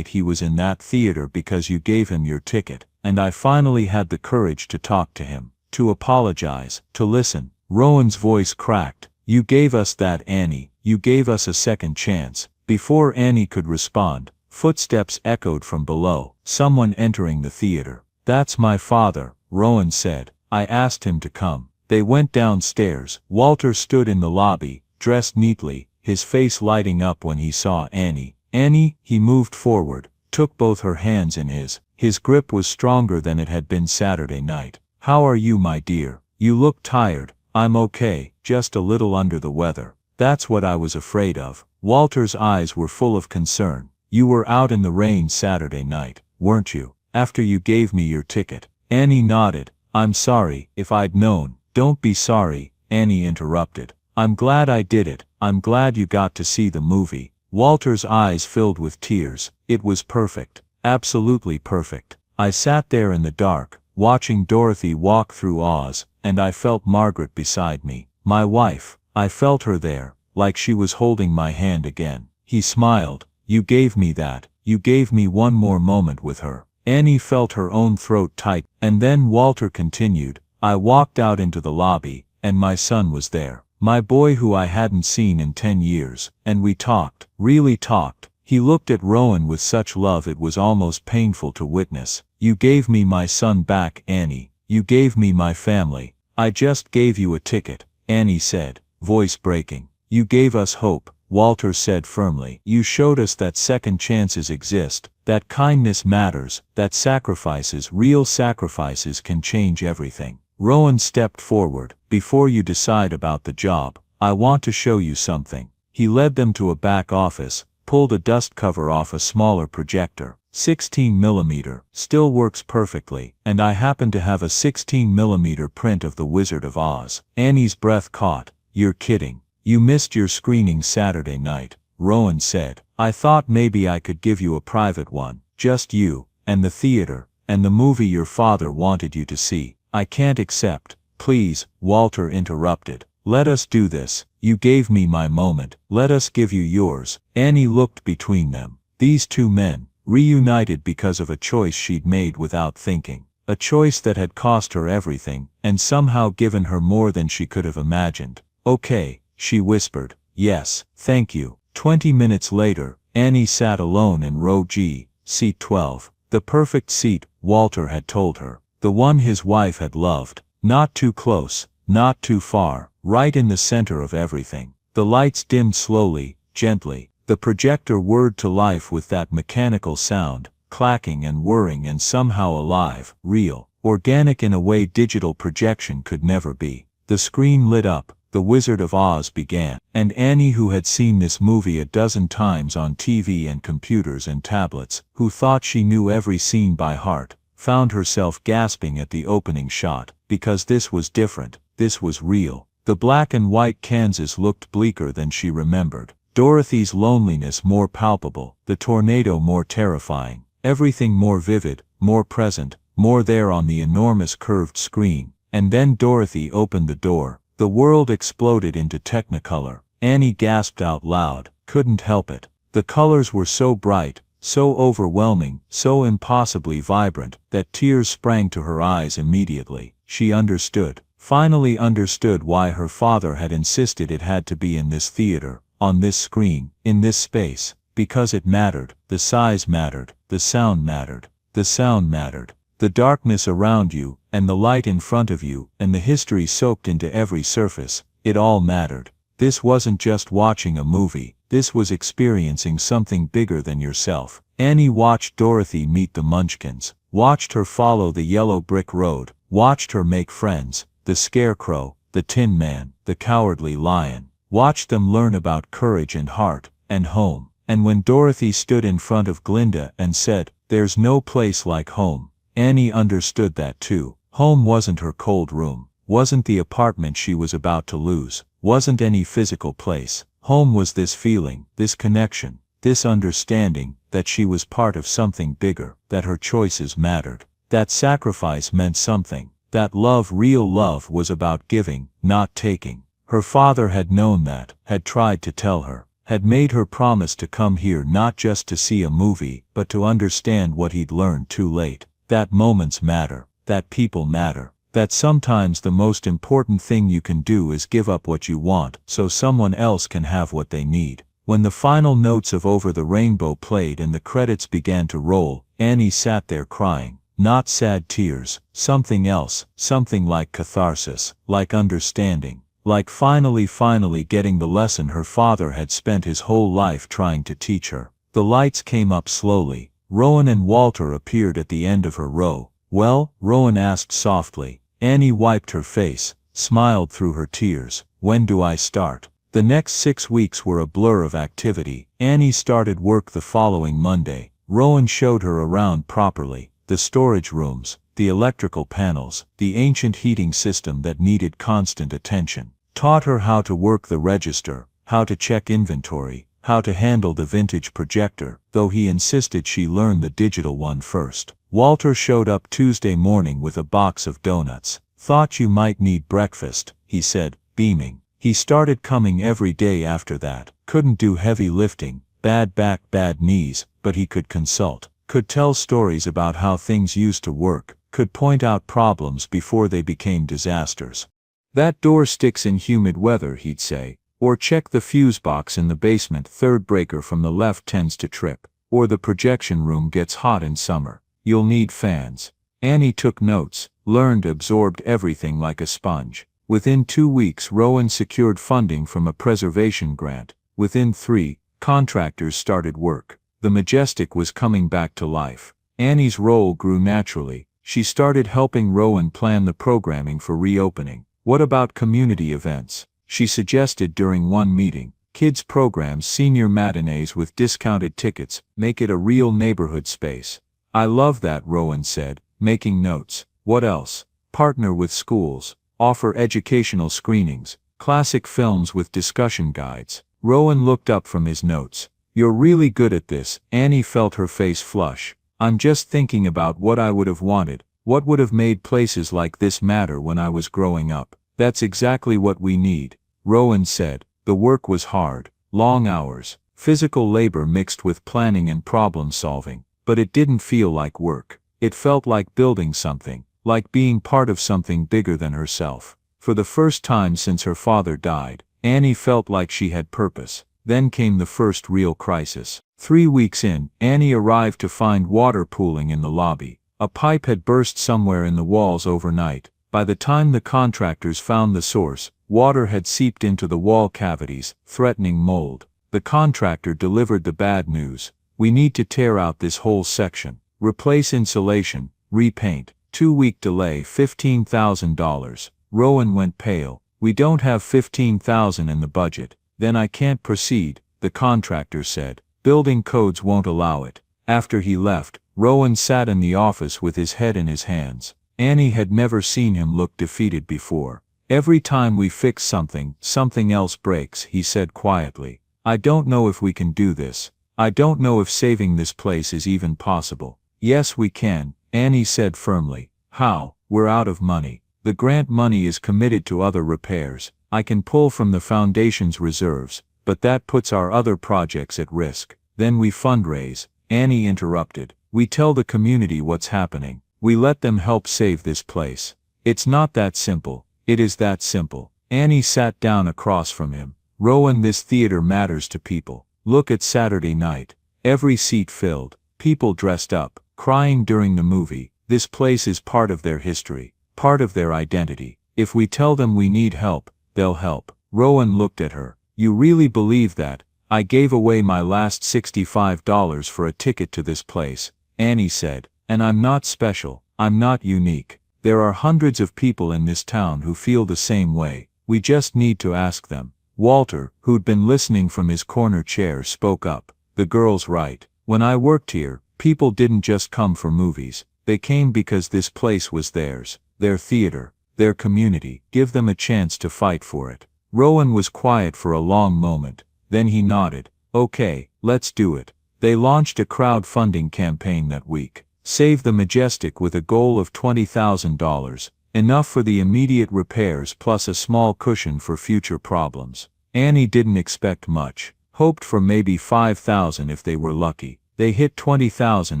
he was in that theater because you gave him your ticket, and I finally had the courage to talk to him, to apologize, to listen. Rowan's voice cracked. You gave us that, Annie. You gave us a second chance. Before Annie could respond, footsteps echoed from below, someone entering the theater. That's my father, Rowan said. I asked him to come. They went downstairs. Walter stood in the lobby, dressed neatly, his face lighting up when he saw Annie. Annie, he moved forward, took both her hands in his. His grip was stronger than it had been Saturday night. How are you, my dear? You look tired. I'm okay, just a little under the weather. That's what I was afraid of. Walter's eyes were full of concern. You were out in the rain Saturday night, weren't you? After you gave me your ticket. Annie nodded. I'm sorry, if I'd known. Don't be sorry, Annie interrupted. I'm glad I did it. I'm glad you got to see the movie. Walter's eyes filled with tears. It was perfect. Absolutely perfect. I sat there in the dark, watching Dorothy walk through Oz, and I felt Margaret beside me. My wife. I felt her there, like she was holding my hand again. He smiled. You gave me that. You gave me one more moment with her. Annie felt her own throat tight, and then Walter continued. I walked out into the lobby, and my son was there. My boy who I hadn't seen in 10 years, and we talked, really talked. He looked at Rowan with such love it was almost painful to witness. You gave me my son back, Annie. You gave me my family. I just gave you a ticket, Annie said, voice breaking. You gave us hope, Walter said firmly. You showed us that second chances exist, that kindness matters, that sacrifices, real sacrifices can change everything. Rowan stepped forward. Before you decide about the job, I want to show you something. He led them to a back office, pulled a dust cover off a smaller projector. 16mm, still works perfectly, and I happen to have a 16mm print of The Wizard of Oz. Annie's breath caught. You're kidding. You missed your screening Saturday night, Rowan said. I thought maybe I could give you a private one, just you, and the theater, and the movie your father wanted you to see. I can't accept. Please, Walter interrupted. Let us do this. You gave me my moment. Let us give you yours. Annie looked between them. These two men, reunited because of a choice she'd made without thinking. A choice that had cost her everything, and somehow given her more than she could have imagined. Okay, she whispered. Yes, thank you. 20 minutes later, Annie sat alone in row G, seat 12. The perfect seat, Walter had told her. The one his wife had loved. Not too close, not too far, right in the center of everything. The lights dimmed slowly, gently. The projector whirred to life with that mechanical sound, clacking and whirring and somehow alive, real, organic in a way digital projection could never be. The screen lit up. The Wizard of Oz began, and Annie, who had seen this movie a dozen times on TV and computers and tablets, who thought she knew every scene by heart, found herself gasping at the opening shot, because this was different, this was real. The black and white Kansas looked bleaker than she remembered. Dorothy's loneliness more palpable, the tornado more terrifying, everything more vivid, more present, more there on the enormous curved screen. And then Dorothy opened the door. The world exploded into technicolor. Annie gasped out loud, couldn't help it. The colors were so bright, so overwhelming, so impossibly vibrant, that tears sprang to her eyes immediately. She understood, finally understood why her father had insisted it had to be in this theater, on this screen, in this space, because it mattered, the size mattered, the sound mattered, the sound mattered. The darkness around you, and the light in front of you, and the history soaked into every surface, it all mattered. This wasn't just watching a movie, this was experiencing something bigger than yourself. Annie watched Dorothy meet the Munchkins, watched her follow the yellow brick road, watched her make friends, the Scarecrow, the Tin Man, the Cowardly Lion, watched them learn about courage and heart, and home. And when Dorothy stood in front of Glinda and said, "There's no place like home," Annie understood that too. Home wasn't her cold room, wasn't the apartment she was about to lose, wasn't any physical place. Home was this feeling, this connection, this understanding that she was part of something bigger, that her choices mattered, that sacrifice meant something, that love, real love, was about giving, not taking. Her father had known that, had tried to tell her, had made her promise to come here not just to see a movie, but to understand what he'd learned too late. That moments matter, that people matter, that sometimes the most important thing you can do is give up what you want so someone else can have what they need. When the final notes of Over the Rainbow played and the credits began to roll, Annie sat there crying. Not sad tears, something else, something like catharsis, like understanding, like finally getting the lesson her father had spent his whole life trying to teach her. The lights came up slowly. Rowan and Walter appeared at the end of her row. "Well?" Rowan asked softly. Annie wiped her face, smiled through her tears. "When do I start?" The next 6 weeks were a blur of activity. Annie started work the following Monday. Rowan showed her around properly. The storage rooms, the electrical panels, the ancient heating system that needed constant attention. Taught her how to work the register, how to check inventory, how to handle the vintage projector, though he insisted she learn the digital one first. Walter showed up Tuesday morning with a box of donuts. "Thought you might need breakfast," he said, beaming. He started coming every day after that. Couldn't do heavy lifting, bad back, bad knees, but he could consult, could tell stories about how things used to work, could point out problems before they became disasters. "That door sticks in humid weather," he'd say. Or "check the fuse box in the basement, third breaker from the left tends to trip." Or "the projection room gets hot in summer. You'll need fans." Annie took notes, learned, absorbed everything like a sponge. Within 2 weeks Rowan secured funding from a preservation grant. Within 3, contractors started work. The Majestic was coming back to life. Annie's role grew naturally. She started helping Rowan plan the programming for reopening. "What about community events?" she suggested during one meeting. "Kids programs, senior matinees with discounted tickets, make it a real neighborhood space." "I love that," Rowan said, making notes. "What else?" "Partner with schools. Offer educational screenings, classic films with discussion guides." Rowan looked up from his notes. "You're really good at this." Annie felt her face flush. "I'm just thinking about what I would have wanted, what would have made places like this matter when I was growing up." "That's exactly what we need," Rowan said. The work was hard, long hours, physical labor mixed with planning and problem solving, but it didn't feel like work. It felt like building something, like being part of something bigger than herself. For the first time since her father died, Annie felt like she had purpose. Then came the first real crisis. 3 weeks in, Annie arrived to find water pooling in the lobby. A pipe had burst somewhere in the walls overnight. By the time the contractors found the source, water had seeped into the wall cavities, threatening mold. The contractor delivered the bad news. "We need to tear out this whole section, replace insulation, repaint." 2-week delay, $15,000. Rowan went pale. "We don't have $15,000 in the budget." "Then I can't proceed," the contractor said. "Building codes won't allow it." After he left, Rowan sat in the office with his head in his hands. Annie had never seen him look defeated before. "Every time we fix something, something else breaks," he said quietly. "I don't know if we can do this. I don't know if saving this place is even possible." "Yes, we can," Annie said firmly. "How?" "We're out of money. The grant money is committed to other repairs. I can pull from the foundation's reserves, but that puts our other projects at risk." "Then we fundraise," Annie interrupted. "We tell the community what's happening. We let them help save this place." "It's not that simple." "It is that simple." Annie sat down across from him. "Rowan, this theater matters to people. Look at Saturday night. Every seat filled, people dressed up, crying during the movie. This place is part of their history, part of their identity. If we tell them we need help, they'll help." Rowan looked at her. "You really believe that?" "I gave away my last $65 for a ticket to this place," Annie said. "And I'm not special, I'm not unique. There are hundreds of people in this town who feel the same way. We just need to ask them." Walter, who'd been listening from his corner chair, spoke up. "The girl's right. When I worked here, people didn't just come for movies. They came because this place was theirs, their theater, their community. Give them a chance to fight for it." Rowan was quiet for a long moment. Then he nodded. "Okay, let's do it." They launched a crowdfunding campaign that week. Save the Majestic with a goal of $20,000, enough for the immediate repairs plus a small cushion for future problems. Annie didn't expect much, hoped for maybe $5,000 if they were lucky. They hit $20,000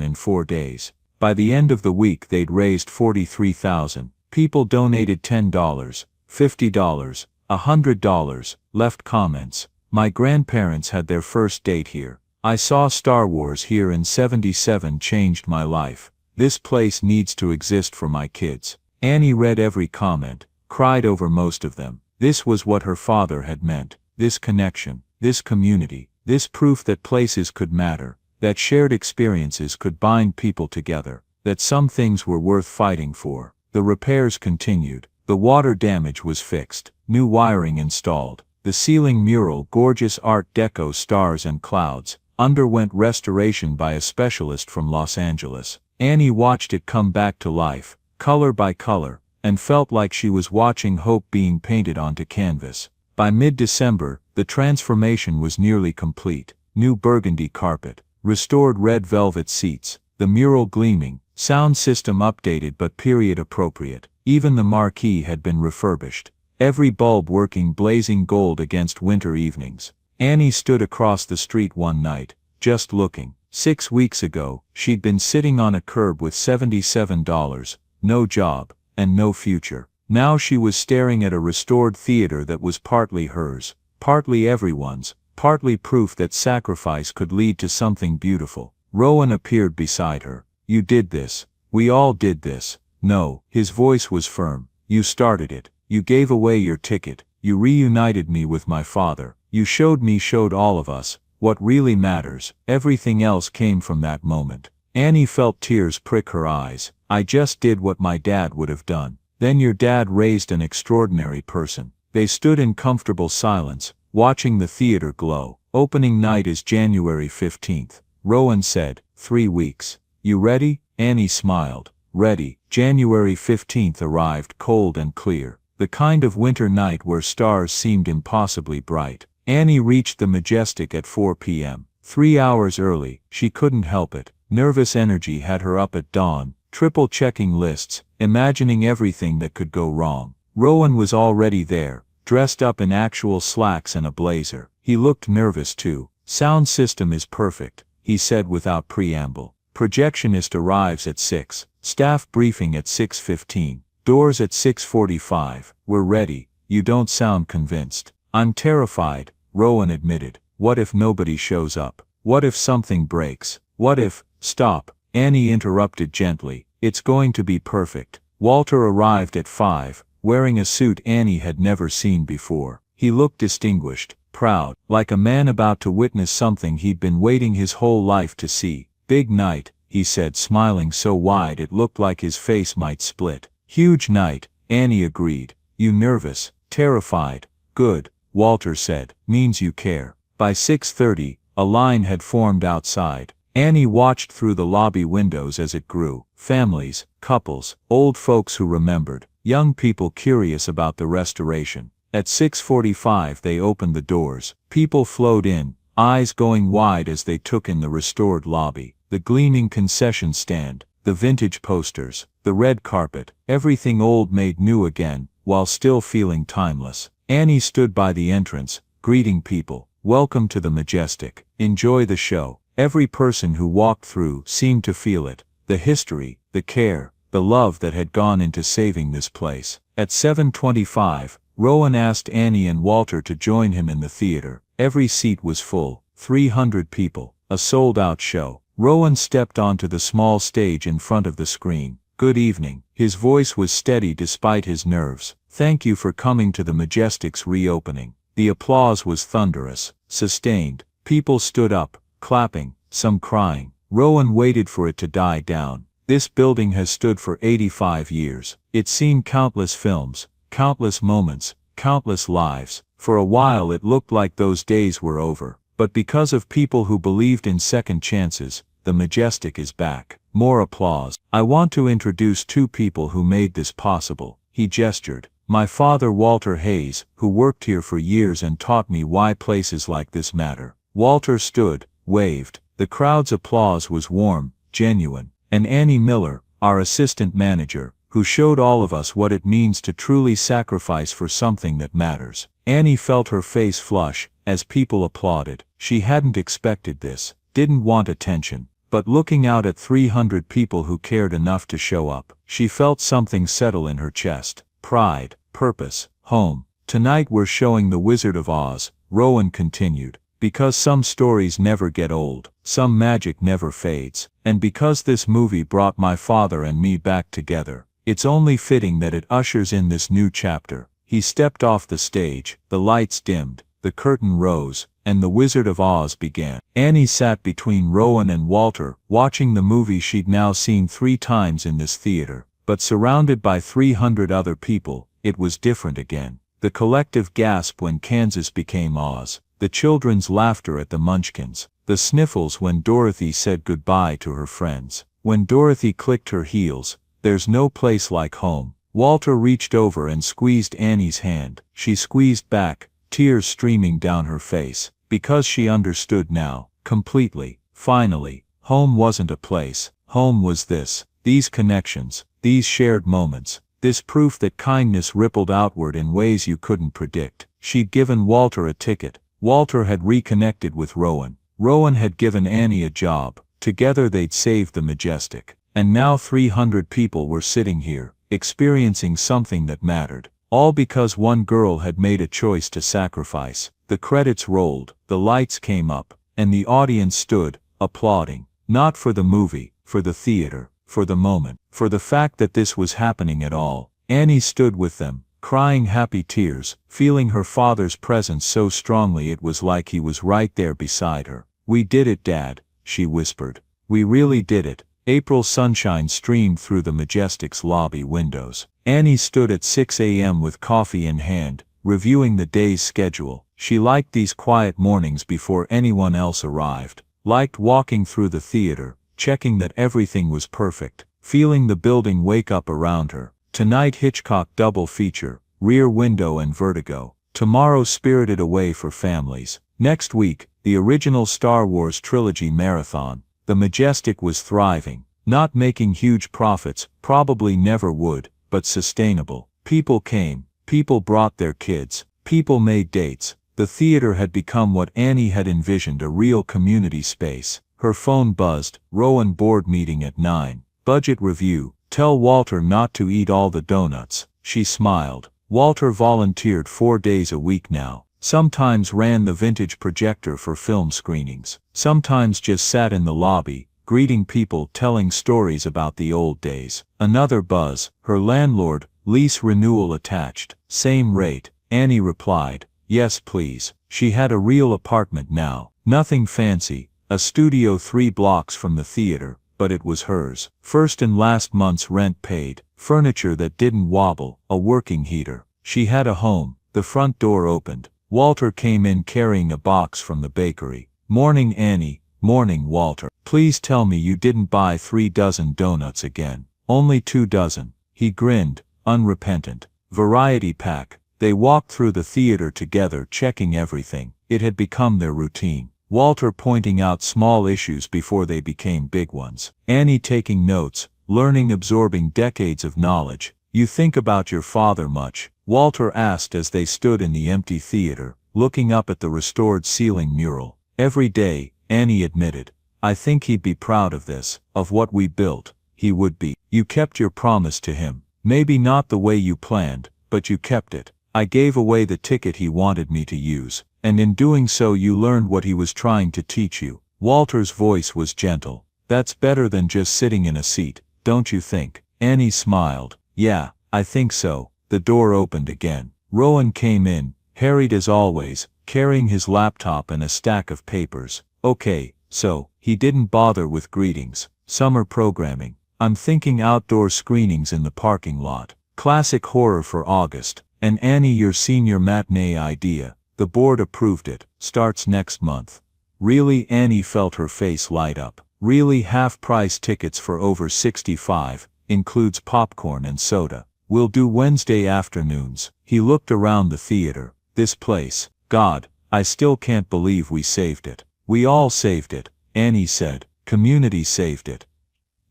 in 4 days. By the end of the week they'd raised $43,000. People donated $10, $50, $100, left comments. "My grandparents had their first date here. I saw Star Wars here in '77, changed my life. This place needs to exist for my kids." Annie read every comment, cried over most of them. This was what her father had meant. This connection, this community, this proof that places could matter. that shared experiences could bind people together, that some things were worth fighting for. The repairs continued. The water damage was fixed, new wiring installed. The ceiling mural, gorgeous Art Deco stars and clouds, underwent restoration by a specialist from Los Angeles. Annie watched it come back to life, color by color, and felt like she was watching hope being painted onto canvas. By mid-December, the transformation was nearly complete. New burgundy carpet, restored red velvet seats, the mural gleaming, sound system updated but period appropriate. Even the marquee had been refurbished, every bulb working blazing gold against winter evenings. Annie stood across the street one night, just looking. 6 weeks ago, she'd been sitting on a curb with $77, no job, and no future. Now she was staring at a restored theater that was partly hers, partly everyone's, partly proof that sacrifice could lead to something beautiful. Rowan appeared beside her. "You did this. We all did this." "No." His voice was firm. "You started it. You gave away your ticket. You reunited me with my father. You showed all of us, what really matters. Everything else came from that moment." Annie felt tears prick her eyes. "I just did what my dad would have done." "Then your dad raised an extraordinary person." They stood in comfortable silence, watching the theater glow. "Opening night is January 15th. Rowan said, 3 weeks. "You ready?" Annie smiled. "Ready." January 15th arrived cold and clear, the kind of winter night where stars seemed impossibly bright. Annie reached the Majestic at 4 p.m. 3 hours early. She couldn't help it. Nervous energy had her up at dawn, triple-checking lists, imagining everything that could go wrong. Rowan was already there, dressed up in actual slacks and a blazer. He looked nervous too. "Sound system is perfect," he said without preamble. "Projectionist arrives at 6. Staff briefing at 6:15. Doors at 6:45. We're ready." "You don't sound convinced." "I'm terrified," Rowan admitted. "What if nobody shows up? What if something breaks? What if—" "Stop," Annie interrupted gently. "It's going to be perfect." Walter arrived at 5, wearing a suit Annie had never seen before. He looked distinguished, proud, like a man about to witness something he'd been waiting his whole life to see. "Big night," he said, smiling so wide it looked like his face might split. "Huge night," Annie agreed. "You nervous? Terrified?" "Good," Walter said. "Means you care." By 6:30, a line had formed outside. Annie watched through the lobby windows as it grew. Families, couples, old folks who remembered, young people curious about the restoration. At 6:45 they opened the doors. People flowed in, eyes going wide as they took in the restored lobby. The gleaming concession stand, the vintage posters, the red carpet, everything old made new again, while still feeling timeless. Annie stood by the entrance, greeting people. "Welcome to the Majestic. Enjoy the show." Every person who walked through seemed to feel it. The history, the care, the love that had gone into saving this place. At 7:25, Rowan asked Annie and Walter to join him in the theater. Every seat was full, 300 people, a sold-out show. Rowan stepped onto the small stage in front of the screen. "Good evening." His voice was steady despite his nerves. "Thank you for coming to the Majestic's reopening." The applause was thunderous, sustained. People stood up, clapping, some crying. Rowan waited for it to die down. "This building has stood for 85 years. It's seen countless films, countless moments, countless lives. For a while it looked like those days were over. But because of people who believed in second chances, the Majestic is back." More applause. "I want to introduce 2 people who made this possible." He gestured. "My father Walter Hayes, who worked here for years and taught me why places like this matter." Walter stood, waved. The crowd's applause was warm, genuine. "And Annie Miller, our assistant manager, who showed all of us what it means to truly sacrifice for something that matters." Annie felt her face flush, as people applauded. She hadn't expected this, didn't want attention. But looking out at 300 people who cared enough to show up, she felt something settle in her chest. Pride, purpose, home. "Tonight we're showing The Wizard of Oz," Rowan continued. "Because some stories never get old, some magic never fades, and because this movie brought my father and me back together, it's only fitting that it ushers in this new chapter." He stepped off the stage, the lights dimmed, the curtain rose, and The Wizard of Oz began. Annie sat between Rowan and Walter, watching the movie she'd now seen 3 times in this theater. But surrounded by 300 other people, it was different again. The collective gasp when Kansas became Oz, the children's laughter at the Munchkins, the sniffles when Dorothy said goodbye to her friends. When Dorothy clicked her heels, "There's no place like home." Walter reached over and squeezed Annie's hand. She squeezed back, tears streaming down her face, because she understood now, completely, finally, home wasn't a place, home was this, these connections, these shared moments, this proof that kindness rippled outward in ways you couldn't predict. She'd given Walter a ticket. Walter had reconnected with Rowan. Rowan had given Annie a job. Together they'd saved the Majestic. And now 300 people were sitting here, experiencing something that mattered. All because one girl had made a choice to sacrifice. The credits rolled, the lights came up, and the audience stood, applauding. Not for the movie, for the theater, for the moment, for the fact that this was happening at all. Annie stood with them, crying happy tears, feeling her father's presence so strongly it was like he was right there beside her. "We did it, Dad," she whispered. "We really did it." April sunshine streamed through the Majestic's lobby windows. Annie stood at 6 a.m. with coffee in hand, reviewing the day's schedule. She liked these quiet mornings before anyone else arrived, liked walking through the theater, checking that everything was perfect, feeling the building wake up around her. Tonight Hitchcock double feature, Rear Window and Vertigo. Tomorrow Spirited Away for families. Next week, the original Star Wars trilogy marathon. The Majestic was thriving, not making huge profits, probably never would, but sustainable. People came, people brought their kids, people made dates. The theater had become what Annie had envisioned, a real community space. Her phone buzzed. Rowan board meeting at 9. Budget review. Tell Walter not to eat all the donuts. She smiled. Walter volunteered 4 days a week now. Sometimes ran the vintage projector for film screenings. Sometimes just sat in the lobby, greeting people, telling stories about the old days. Another buzz. Her landlord, lease renewal attached. Same rate. Annie replied, "Yes please." She had a real apartment now. Nothing fancy. A studio 3 blocks from the theater, but it was hers. First and last month's rent paid. Furniture that didn't wobble. A working heater. She had a home. The front door opened. Walter came in carrying a box from the bakery. "Morning Annie." "Morning Walter. Please tell me you didn't buy 3 dozen donuts again." "Only 2 dozen. He grinned, unrepentant. Variety pack. They walked through the theater together, checking everything. It had become their routine. Walter pointing out small issues before they became big ones. Annie taking notes, learning, absorbing decades of knowledge. "You think about your father much?" Walter asked as they stood in the empty theater, looking up at the restored ceiling mural. "Every day," Annie admitted. "I think he'd be proud of this, of what we built." "He would be. You kept your promise to him. Maybe not the way you planned, but you kept it. I gave away the ticket he wanted me to use, and in doing so you learned what he was trying to teach you." Walter's voice was gentle. "That's better than just sitting in a seat, don't you think?" Annie smiled. "Yeah, I think so." The door opened again. Rowan came in, harried as always, carrying his laptop and a stack of papers. "Okay, so, he didn't bother with greetings. Summer programming. I'm thinking outdoor screenings in the parking lot. Classic horror for August. And Annie, your senior matinee idea. The board approved it. Starts next month." "Really?" Annie felt her face light up. "Really? Half-price tickets for over 65, includes popcorn and soda. We'll do Wednesday afternoons." He looked around the theater. "This place, God, I still can't believe we saved it." "We all saved it," Annie said. "Community saved it."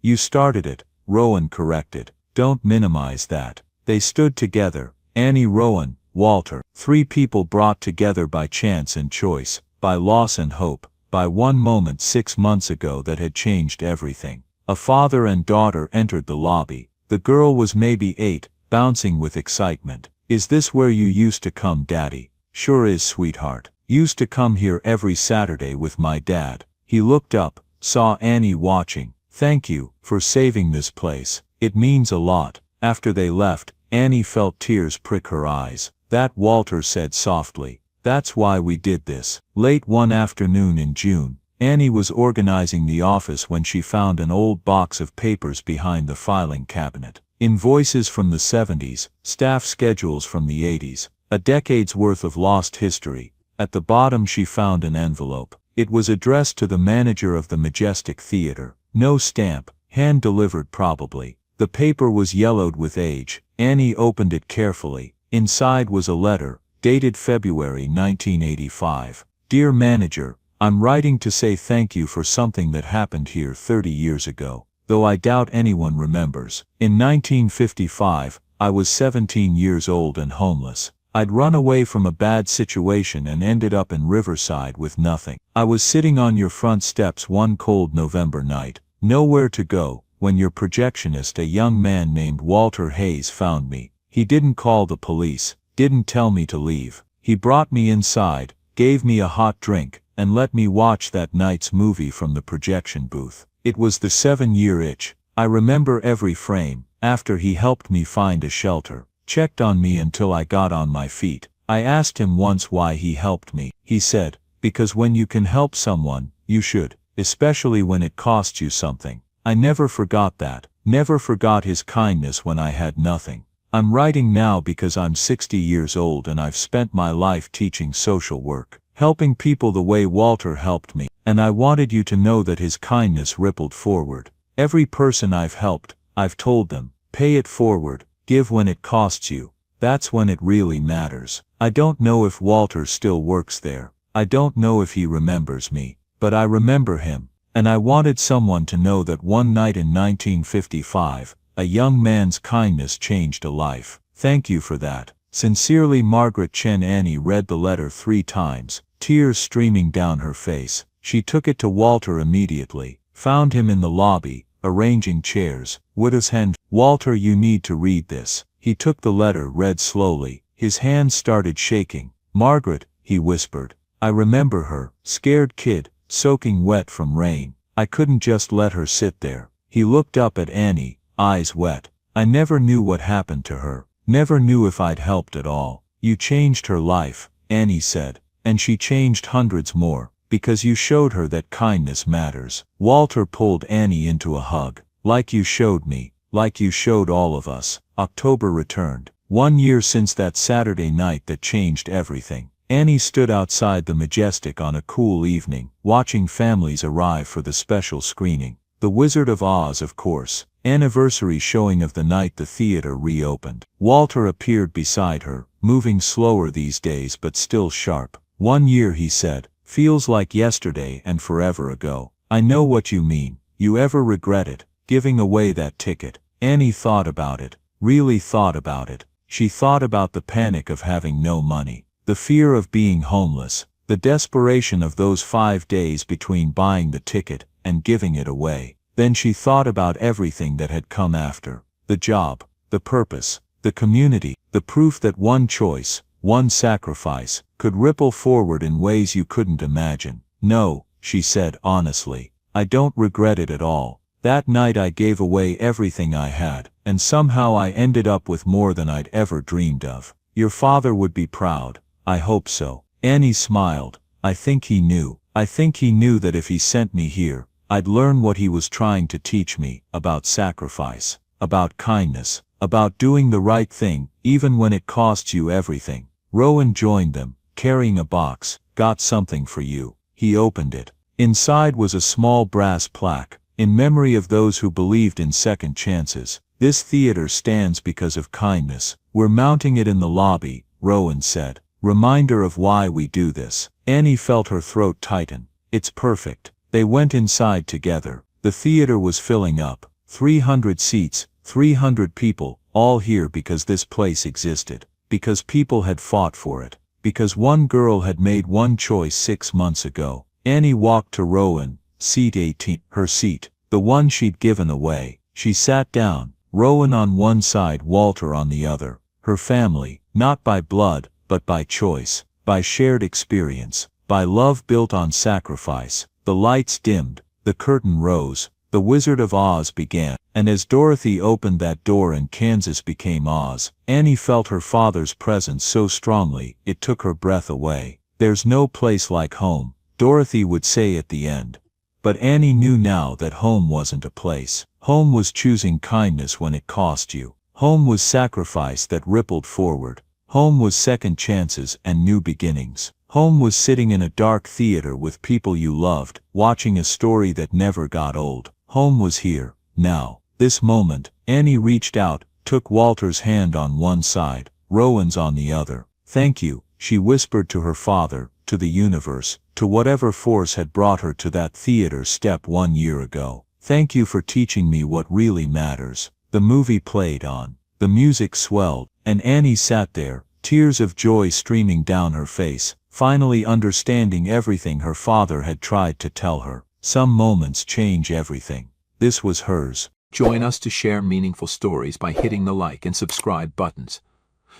"You started it," Rowan corrected. "Don't minimize that." They stood together. Annie, Rowan, Walter. 3 people brought together by chance and choice, by loss and hope, by one moment 6 months ago that had changed everything. A father and daughter entered the lobby. The girl was maybe 8, bouncing with excitement. "Is this where you used to come, Daddy?" "Sure is, sweetheart. Used to come here every Saturday with my dad." He looked up, saw Annie watching. "Thank you for saving this place. It means a lot." After they left, Annie felt tears prick her eyes. "That," Walter said softly, That's why we did this. Late one afternoon in June, Annie was organizing the office when she found an old box of papers behind the filing cabinet. Invoices from the 70s, staff schedules from the 80s, a decade's worth of lost history. At the bottom she found an envelope. It was addressed to the manager of the Majestic Theater. No stamp, hand-delivered probably. The paper was yellowed with age. Annie opened it carefully. Inside was a letter, dated February 1985. Dear Manager, I'm writing to say thank you for something that happened here 30 years ago, though I doubt anyone remembers. In 1955, I was 17 years old and homeless. I'd run away from a bad situation and ended up in Riverside with nothing. I was sitting on your front steps one cold November night, nowhere to go, when your projectionist, a young man named Walter Hayes, found me. He didn't call the police, didn't tell me to leave. He brought me inside, gave me a hot drink, and let me watch that night's movie from the projection booth. It was The 7-Year Itch. I remember every frame. After he helped me find a shelter, checked on me until I got on my feet. I asked him once why he helped me. He said, because when you can help someone, you should, especially when it costs you something. I never forgot that, never forgot his kindness when I had nothing. I'm writing now because I'm 60 years old and I've spent my life teaching social work, helping people the way Walter helped me, and I wanted you to know that his kindness rippled forward. Every person I've helped, I've told them, pay it forward, give when it costs you. That's when it really matters. I don't know if Walter still works there. I don't know if he remembers me, but I remember him, and I wanted someone to know that one night in 1955, a young man's kindness changed a life. Thank you for that. Sincerely, Margaret Chen. Annie read the letter 3 times, tears streaming down her face. She took it to Walter immediately, found him in the lobby, arranging chairs. Widow's hand. Walter, you need to read this. He took the letter, read slowly. His hands started shaking. Margaret, he whispered. I remember her, scared kid, soaking wet from rain. I couldn't just let her sit there. He looked up at Annie, eyes wet. I never knew what happened to her. Never knew if I'd helped at all. You changed her life, Annie said. And she changed hundreds more, because you showed her that kindness matters. Walter pulled Annie into a hug. Like you showed me, like you showed all of us. October returned. 1 year since that Saturday night that changed everything. Annie stood outside the Majestic on a cool evening, watching families arrive for the special screening. The Wizard of Oz, of course. Anniversary showing of the night the theater reopened. Walter appeared beside her, moving slower these days but still sharp. 1 year, he said. Feels like yesterday and forever ago. I know what you mean. You ever regret it, giving away that ticket? Annie thought about it, really thought about it. She thought about the panic of having no money, the fear of being homeless, the desperation of those 5 days between buying the ticket and giving it away. Then she thought about everything that had come after. The job, the purpose, the community, the proof that one choice, one sacrifice, could ripple forward in ways you couldn't imagine. No, she said honestly, I don't regret it at all. That night I gave away everything I had, and somehow I ended up with more than I'd ever dreamed of. Your father would be proud. I hope so. Annie smiled. I think he knew. I think he knew that if he sent me here, I'd learn what he was trying to teach me, about sacrifice, about kindness, about doing the right thing, even when it costs you everything. Rowan joined them, carrying a box. Got something for you. He opened it. Inside was a small brass plaque, in memory of those who believed in second chances. This theater stands because of kindness. We're mounting it in the lobby, Rowan said. Reminder of why we do this. Annie felt her throat tighten. It's perfect. They went inside together. The theater was filling up. 300 seats, 300 people, all here because this place existed. Because people had fought for it. Because one girl had made one choice 6 months ago. Annie walked to Rowan, seat 18, her seat, the one she'd given away. She sat down, Rowan on one side, Walter on the other. Her family, not by blood, but by choice, by shared experience, by love built on sacrifice. The lights dimmed, the curtain rose, the Wizard of Oz began, and as Dorothy opened that door and Kansas became Oz, Annie felt her father's presence so strongly, it took her breath away. "There's no place like home," Dorothy would say at the end. But Annie knew now that home wasn't a place. Home was choosing kindness when it cost you. Home was sacrifice that rippled forward. Home was second chances and new beginnings. Home was sitting in a dark theater with people you loved, watching a story that never got old. Home was here, now, this moment. Annie reached out, took Walter's hand on one side, Rowan's on the other. "Thank you," she whispered to her father, to the universe, to whatever force had brought her to that theater step 1 year ago. "Thank you for teaching me what really matters." The movie played on. The music swelled, and Annie sat there, tears of joy streaming down her face, finally understanding everything her father had tried to tell her. Some moments change everything. This was hers. Join us to share meaningful stories by hitting the like and subscribe buttons.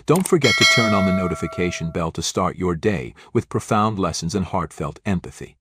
Don't forget to turn on the notification bell to start your day with profound lessons and heartfelt empathy.